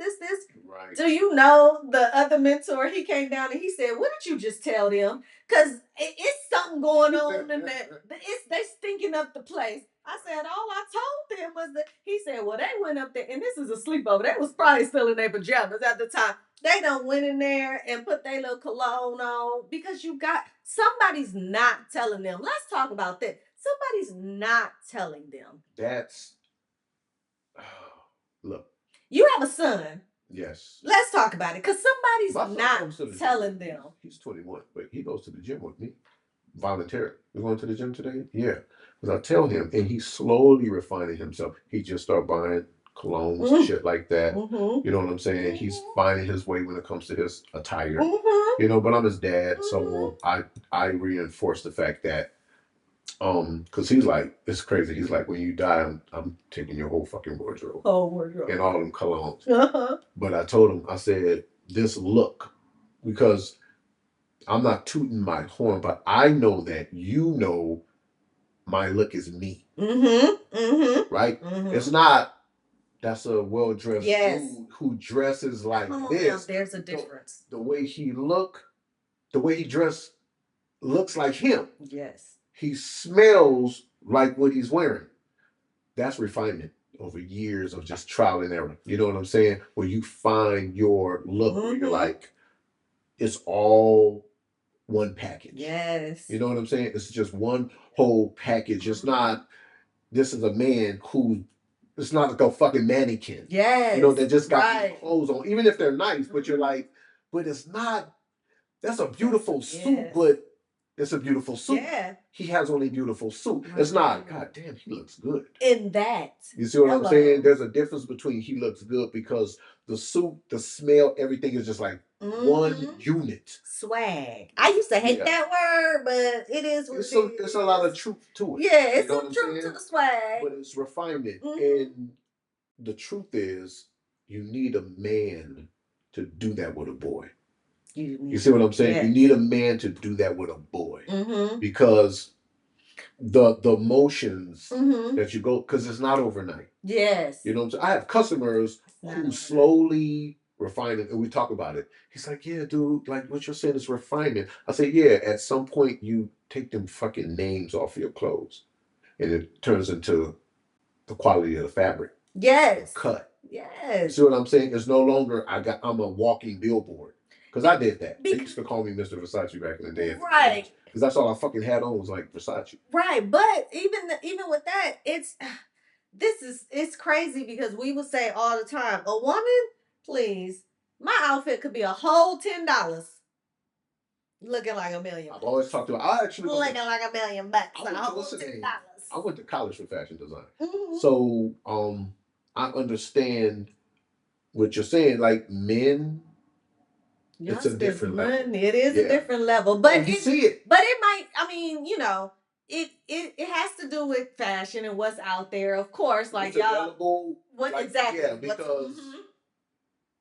Right. Do you know the other mentor? He came down and he said, what did you just tell them? Because it's something going on in that. They stinking up the place. I said, all I told them was that he said, well, they went up there, and this is a sleepover. They was probably still in their pajamas at the time. They done went in there and put their little cologne on because you got somebody's not telling them. Let's talk about that. Somebody's not telling them. That's look. You have a son. Yes. Let's talk about it because somebody's not telling them. He's 21, but he goes to the gym with me voluntarily. We're going to the gym today? Yeah. Because I tell him, and he's slowly refining himself. He just started buying colognes and shit like that. You know what I'm saying? He's finding his way when it comes to his attire. You know, but I'm his dad, so I reinforce the fact that because he's like, it's crazy. He's like, when you die, I'm taking your whole fucking wardrobe. And all them colognes. But I told him, I said, this look, because I'm not tooting my horn, but I know that you know my look is me. Right? It's not, that's a well-dressed dude who dresses like this. There's a difference. The way he look, the way he dress looks like him. Yes. He smells like what he's wearing. That's refinement over years of just trial and error. You know what I'm saying? Where you find your look where you're like, it's all one package. Yes. You know what I'm saying? It's just one whole package. It's not, this is a man who, it's not like a fucking mannequin. Yes. You know, they just got clothes on, even if they're nice, but you're like, but it's not, that's a beautiful suit, but it's a beautiful suit. Yeah. He has on a beautiful suit. It's not, God damn, he looks good. In that. You see what I'm saying? There's a difference between he looks good because the suit, the smell, everything is just like one unit. Swag. I used to hate that word, but it is what it is. It's a lot of truth to it. Yeah, it's some truth to the swag. But it's refinement. And the truth is, you need a man to do that with a boy. You see what I'm saying? Yeah. You need a man to do that with a boy because the emotions that you go, because it's not overnight. Yes. You know what I'm saying? I have customers who slowly refine it, and we talk about it. He's like, yeah, dude, like what you're saying is refinement. I say, yeah, at some point you take them fucking names off your clothes and it turns into the quality of the fabric. Yes. The cut. Yes. See what I'm saying? It's no longer I'm a walking billboard. Because I did that. They used to call me Mr. Versace back in the day. Right. Because that's all I fucking had on was like Versace. Right. But even with that, it's crazy because we would say all the time, a woman, please, my outfit could be a whole $10. Looking like $1 million. I've always talked about, I actually looking like $1 million bucks. I went to college for fashion design. So I understand what you're saying. Like men, it's a different level. It is a different level, but you see it. But it might. I mean, you know, it has to do with fashion and what's out there, of course. Like y'all, exactly? Yeah, because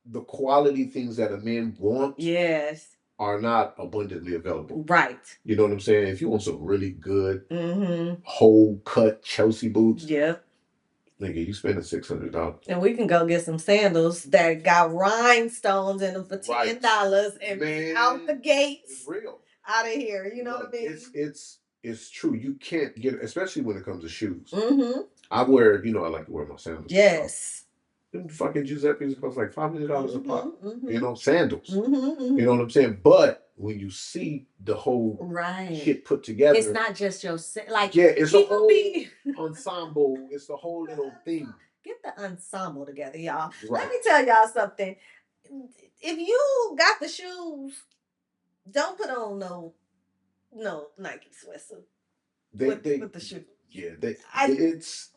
the quality things that a man wants, are not abundantly available. Right. You know what I'm saying? If you want some really good whole cut Chelsea boots, nigga, you spending $600. And we can go get some sandals that got rhinestones in them for $10 and out the gates. It's real. Out of here. You know what I mean? It's true. You can't get, especially when it comes to shoes. I wear, you know, I like to wear my sandals. Yes. Them fucking Giuseppe's cost like $500 a pop. Mm-hmm. You know, sandals. Mm-hmm. You know what I'm saying? But when you see the whole shit put together, it's not just your like. Yeah, it's a whole ensemble. It's the whole little thing. Get the ensemble together, y'all. Right. Let me tell y'all something. If you got the shoes, don't put on no Nike sweatsuit. With the shoes. Yeah, it's.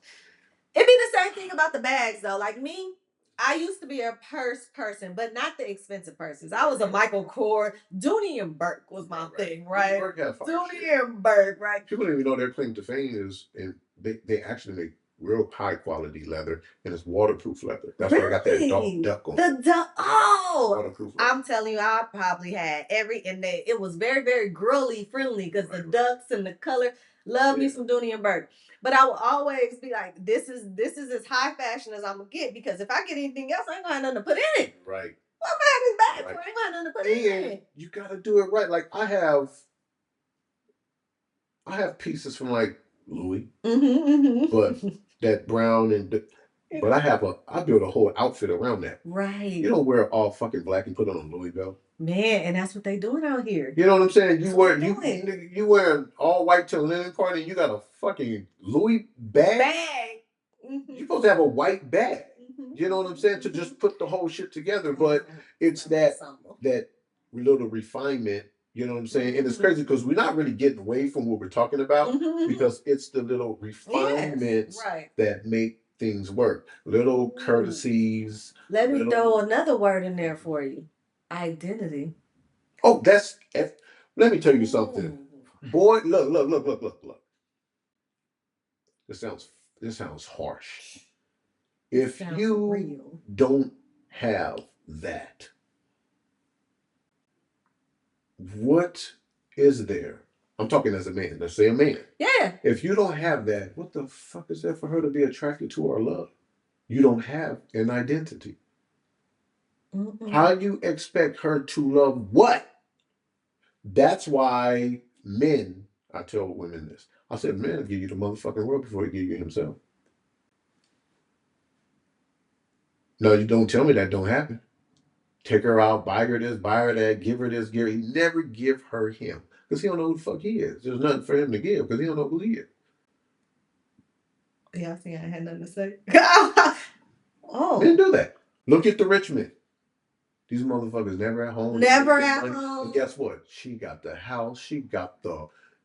It'd be the same thing about the bags though. Like me, I used to be a purse person, but not the expensive purses. I was a Michael Kors. Dooney and Burke was my thing, right? Dooney and Burke, right? People don't even know their claim to fame is, and they actually make real high quality leather, and it's waterproof leather. That's why I got that duck on. The duck. Oh, waterproof leather. I'm telling you, I probably had and it was very, very girly friendly because the ducks and the color. Love me some Dooney and Burke. But I will always be like, this is as high fashion as I'm gonna get, because if I get anything else, I ain't gonna have nothing to put in it. Right. What am I having back for? I ain't gonna have nothing to put in it. You gotta do it right. Like I have pieces from like Louis, but that brown but I build a whole outfit around that. Right. You don't wear all fucking black and put on a Louis belt. Man, and that's what they doing out here. You know what I'm saying? You wearing all white to a linen party and you got a fucking Louis bag. You're supposed to have a white bag. You know what I'm saying? To just put the whole shit together. But it's that little refinement. You know what I'm saying? And it's crazy because we're not really getting away from what we're talking about, because it's the little refinements that make things work. Little courtesies. Let me throw another word in there for you. Identity. Oh, let me tell you something. Boy, look. This sounds harsh. If you don't have that, what is there? I'm talking as a man. Let's say a man. Yeah. If you don't have that, what the fuck is there for her to be attracted to or love? You don't have an identity. How you expect her to love what? That's why men, I tell women this. I said, men will give you the motherfucking world before he give you himself. No, you don't tell me that don't happen. Take her out, buy her this, buy her that, give her this, give her. He never give her him. Because he don't know who the fuck he is. There's nothing for him to give because he don't know who he is. Yeah, I think I had nothing to say. Men do that. Look at the rich men. These motherfuckers never at home. Never at home. And guess what? She got the house. She got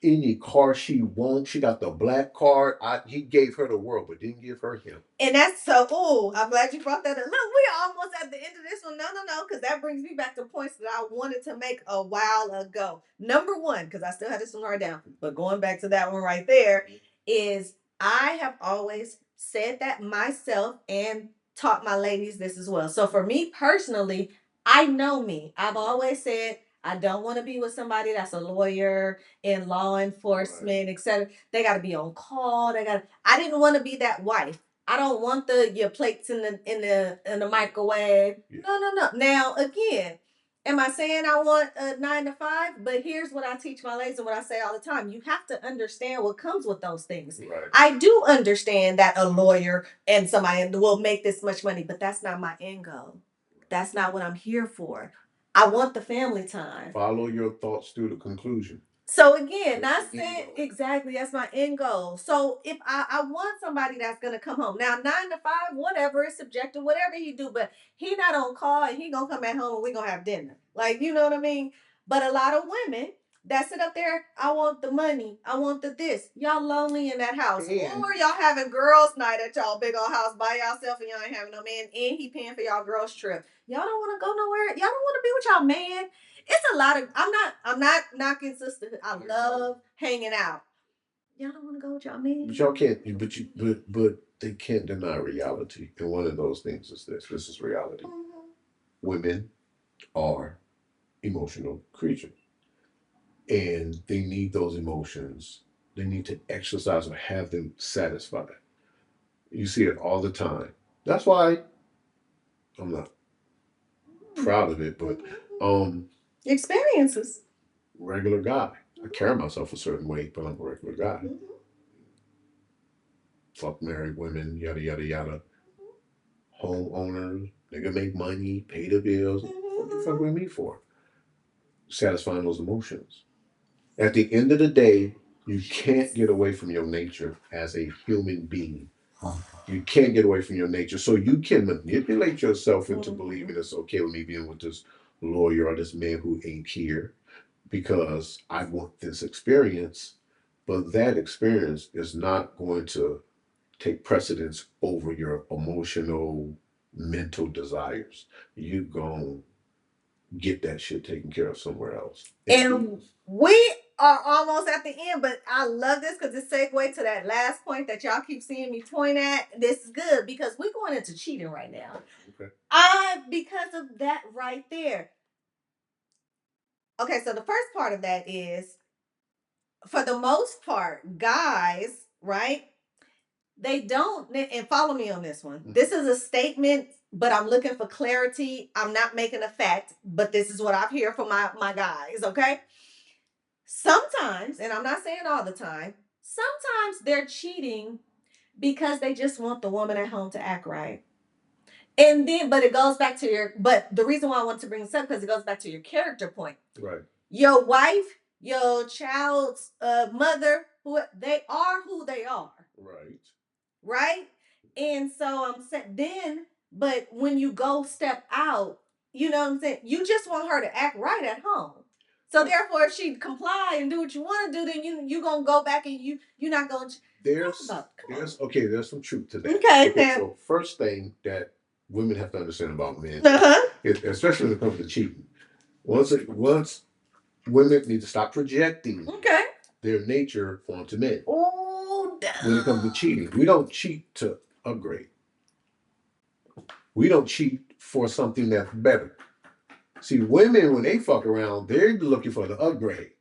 any car she wants. She got the black car. He gave her the world, but didn't give her him. And that's so, I'm glad you brought that up. Look, we're almost at the end of this one. No, because that brings me back to points that I wanted to make a while ago. Number one, because I still had this one right down, but going back to that one right there, is I have always said that myself and taught my ladies this as well. So for me personally, I know me. I've always said I don't want to be with somebody that's a lawyer in law enforcement, etc. They got to be on call. I didn't want to be that wife. I don't want your plates in the microwave. Yeah. No. Now again, am I saying I want a 9 to 5? But here's what I teach my ladies and what I say all the time. You have to understand what comes with those things. Right. I do understand that a lawyer and somebody will make this much money, but that's not my end goal. That's not what I'm here for. I want the family time. Follow your thoughts through the conclusion. So again, not saying exactly that's my end goal. So if I want somebody that's gonna come home now, 9 to 5, whatever, it's subjective, whatever he do, but he not on call and he gonna come at home and we gonna have dinner. Like, you know what I mean? But a lot of women that sit up there, I want the money, I want the this. Y'all lonely in that house, or y'all having girls' night at y'all big old house by yourself and y'all ain't having no man, and he paying for y'all girls' trip. Y'all don't want to go nowhere. Y'all don't want to be with y'all man. It's a lot of. I'm not knocking sisterhood. I love hanging out. Y'all don't want to go with y'all man. But y'all can't. But they can't deny reality. And one of those things is this. This is reality. Women are emotional creatures. And they need those emotions. They need to exercise or have them satisfied. You see it all the time. That's why I'm not proud of it, but experiences. Regular guy. I carry myself a certain way, but I'm a regular guy. fuck married women, yada yada yada. Homeowners, nigga make money, pay the bills. What the fuck with me for? Satisfying those emotions. At the end of the day, you can't get away from your nature as a human being. You can't get away from your nature. So you can manipulate yourself into believing it's okay with me being with this lawyer or this man who ain't here because I want this experience. But that experience is not going to take precedence over your emotional, mental desires. You gon' get that shit taken care of somewhere else. And we are almost at the end, but I love this because it segues to that last point that y'all keep seeing me point at. This is good because we're going into cheating right now. Okay. Because of that right there. Okay, so the first part of that is, for the most part, guys, right? They don't, and follow me on this one. This is a statement, but I'm looking for clarity. I'm not making a fact, but this is what I've heard from my guys, okay? Sometimes, and I'm not saying all the time, sometimes they're cheating because they just want the woman at home to act right. And then, but it goes back to but the reason why I want to bring this up, because it goes back to your character point. Right. Your wife, your child's mother, they are who they are. Right. Right? And so I'm saying then, but when you go step out, you know what I'm saying? You just want her to act right at home. So therefore, if she comply and do what you want to do, then you gonna go back and you're not gonna. There's some truth to that. Okay. So first thing that women have to understand about men, especially when it comes to cheating, once women need to stop projecting their nature onto men. Oh, when it comes to cheating, we don't cheat to upgrade. We don't cheat for something that's better. See, women, when they fuck around, they're looking for the upgrade.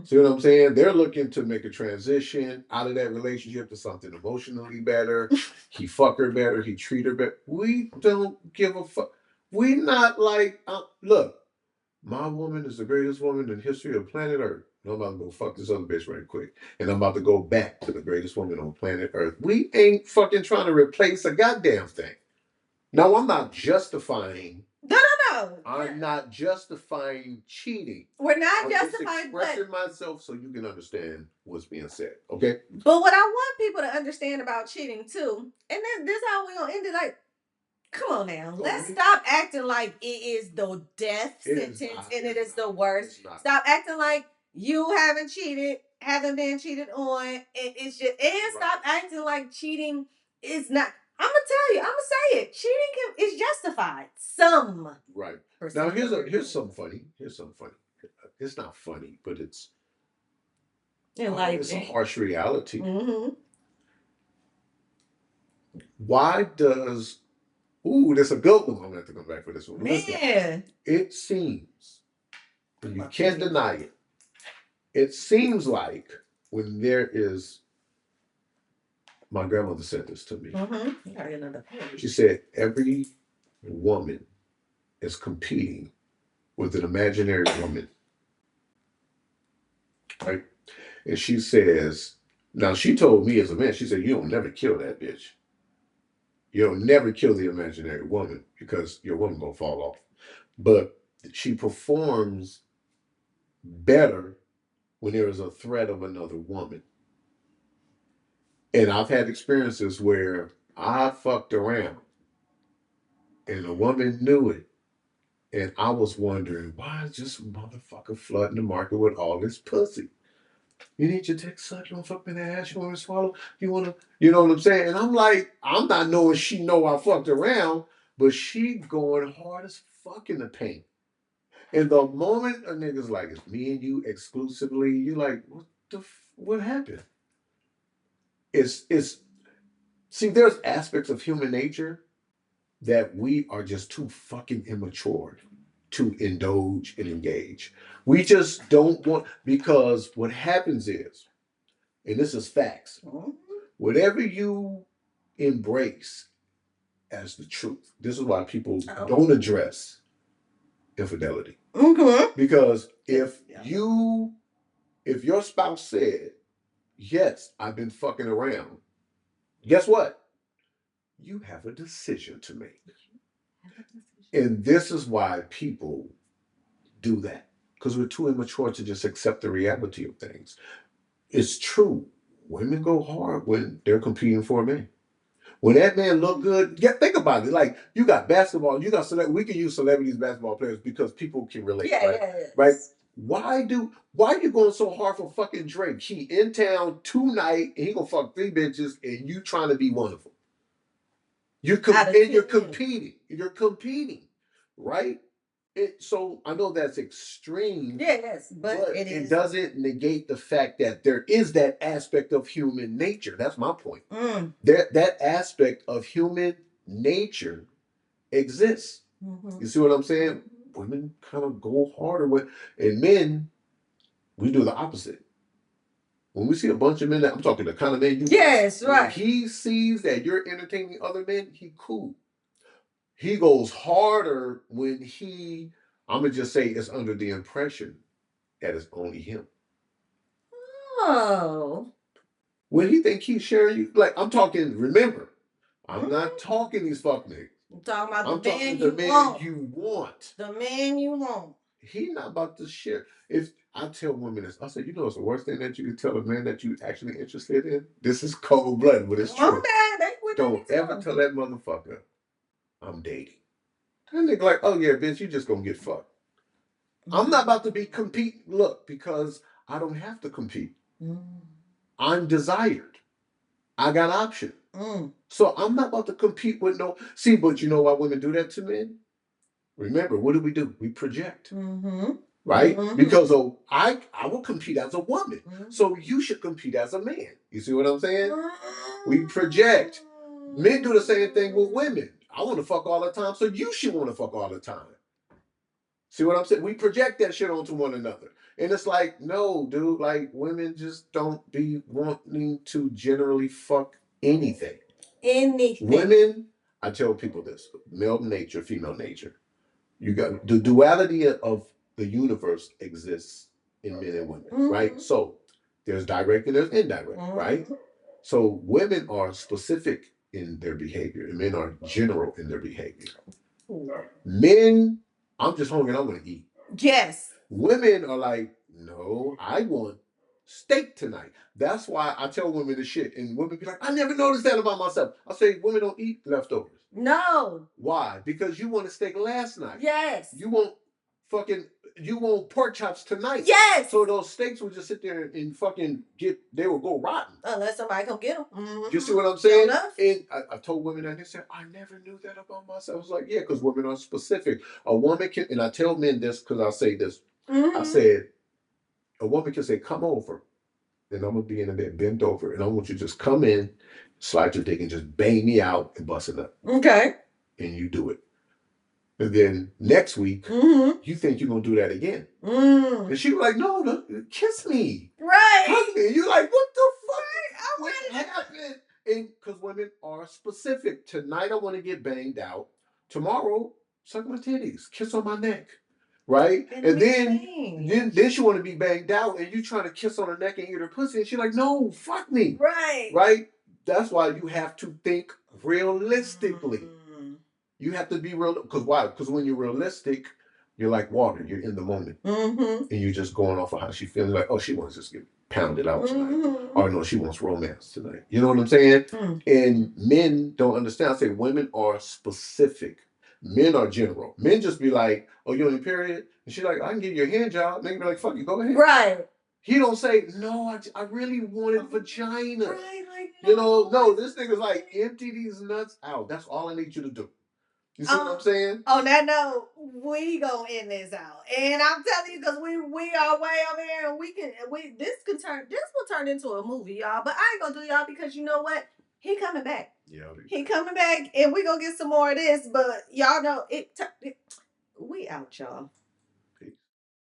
See what I'm saying? They're looking to make a transition out of that relationship to something emotionally better. He fuck her better. He treat her better. We don't give a fuck. We not like, look, my woman is the greatest woman in the history of planet Earth. And I'm about to go fuck this other bitch right quick. And I'm about to go back to the greatest woman on planet Earth. We ain't fucking trying to replace a goddamn thing. Now, I'm not justifying. No. I'm not justifying cheating. We're not justifying, but expressing myself so you can understand what's being said. Okay. But what I want people to understand about cheating too, and then this is how we gonna end it. Like, come on now, let's stop acting like it is the death sentence and it is the worst. Stop acting like you haven't been cheated on. It's just, and stop acting like cheating is not. I'm gonna tell you. I'm gonna say it. Cheating is justified. Some. Right. Now here's something funny. It's not funny, but it's it's a harsh reality. Mm-hmm. Why does that's a good one. I'm gonna have to come back for this one. Man. Listen, it seems, and you can't deny it. It seems like when there is, my grandmother said this to me. Mm-hmm. She said every woman is competing with an imaginary woman. Right? And she says, now she told me as a man, she said, you don't never kill that bitch. You don't never kill the imaginary woman because your woman gonna fall off. But she performs better when there is a threat of another woman. And I've had experiences where I fucked around and a woman knew it. And I was wondering, why is this motherfucker flooding the market with all this pussy? You need your dick sucked, you want to fuck me in the ass, you want to swallow, you want to, you know what I'm saying? And I'm like, I'm not knowing she know I fucked around, but she going hard as fuck in the paint. And the moment a nigga's like, it's me and you exclusively, you're like, what happened? It's see, there's aspects of human nature that we are just too fucking immature to indulge and engage. We just don't want, because what happens is, and this is facts, whatever you embrace as the truth, this is why people don't address infidelity. Mm-hmm. Because if your spouse said, yes, I've been fucking around, guess what? You have a decision to make. And this is why people do that. Because we're too immature to just accept the reality of things. It's true. Women go hard when they're competing for a man. When that man look good, think about it. Like, you got basketball, you got we can use celebrities, basketball players, because people can relate, right? Right? Why are you going so hard for fucking Drake? He in town tonight, and he gonna fuck 3 bitches, and you trying to be one of them. You're competing. You're competing, right? So I know that's extreme. Yes, but it doesn't negate the fact that there is that aspect of human nature. That's my point. That aspect of human nature exists. You see what I'm saying? Women kind of go harder and men, we do the opposite. When we see a bunch of men, I'm talking the kind of men you. Yes, right. When he sees that you're entertaining other men, he cool. He goes harder when I'm gonna just say, it's under the impression that it's only him. Oh. When he think he's sharing you, like, I'm talking, remember, I'm not talking these fuck niggas. I'm talking about the man you want. The man you want. He not about to share. If I tell women this, I say, you know, it's the worst thing that you can tell a man that you actually interested in. This is cold blooded, but it's true. Don't ever tell that motherfucker I'm dating. That nigga like, oh yeah, bitch, you just gonna get fucked. I'm not about to be compete. Look, because I don't have to compete. I'm desired. I got option. So I'm not about to compete with no. See, but you know why women do that to men? Remember, what do? We project. Right? Because I will compete as a woman. So you should compete as a man. You see what I'm saying? We project. Men do the same thing with women. I want to fuck all the time, so you should want to fuck all the time. See what I'm saying? We project that shit onto one another. And it's like, no, dude, like, women just don't be wanting to generally fuck anything. Women, I tell people this, male nature, female nature. You got the duality of the universe exists in men and women, right? So there's direct and there's indirect, right? So women are specific in their behavior and men are general in their behavior. Men, I'm just hungry and I want to eat. Yes. Women are like, no, I want steak tonight. That's why I tell women this shit. And women be like, I never noticed that about myself. I say, women don't eat leftovers. No. Why? Because you wanted steak last night. Yes. You want pork chops tonight. Yes. So those steaks will just sit there and fucking they will go rotten. Unless somebody come get them. You see what I'm saying? And I told women that, they said, I never knew that about myself. I was like, yeah, because women are specific. A woman can, and I tell men this because I say this. I said, a woman can say, come over. And I'm going to be in a bed bent over. And I want you to just come in, slide your dick, and just bang me out and bust it up. Okay. And you do it. And then next week, you think you're going to do that again. And she was like, no, kiss me. Right. Hug me. And you're like, what the fuck? What happened? And because women are specific. Tonight, I want to get banged out. Tomorrow, suck my titties. Kiss on my neck. Right? And then she want to be banged out. And you trying to kiss on her neck and eat her pussy. And she's like, no, fuck me. Right. Right? That's why you have to think realistically. You have to be real. Because why? Because when you're realistic, you're like water. You're in the moment. And you're just going off of how she feels. Like, oh, she wants to just get pounded out tonight. Or no, she wants romance tonight. You know what I'm saying? And men don't understand. I say women are specific. Men are general. Men just be like, oh, you on your period? And she's like, I can give you a hand job. Nigga be like, fuck you, go ahead. Right. He don't say, no, I really wanted vagina. Right, like, no, this nigga's like, empty these nuts out. That's all I need you to do. You see what I'm saying? On that note, we gonna end this out, and I'm telling you, because we are way over here, and this will turn into a movie, y'all. But I ain't gonna do y'all because you know what? He coming back. Yeah, he coming back, and we gonna get some more of this. But y'all know it. We out, y'all.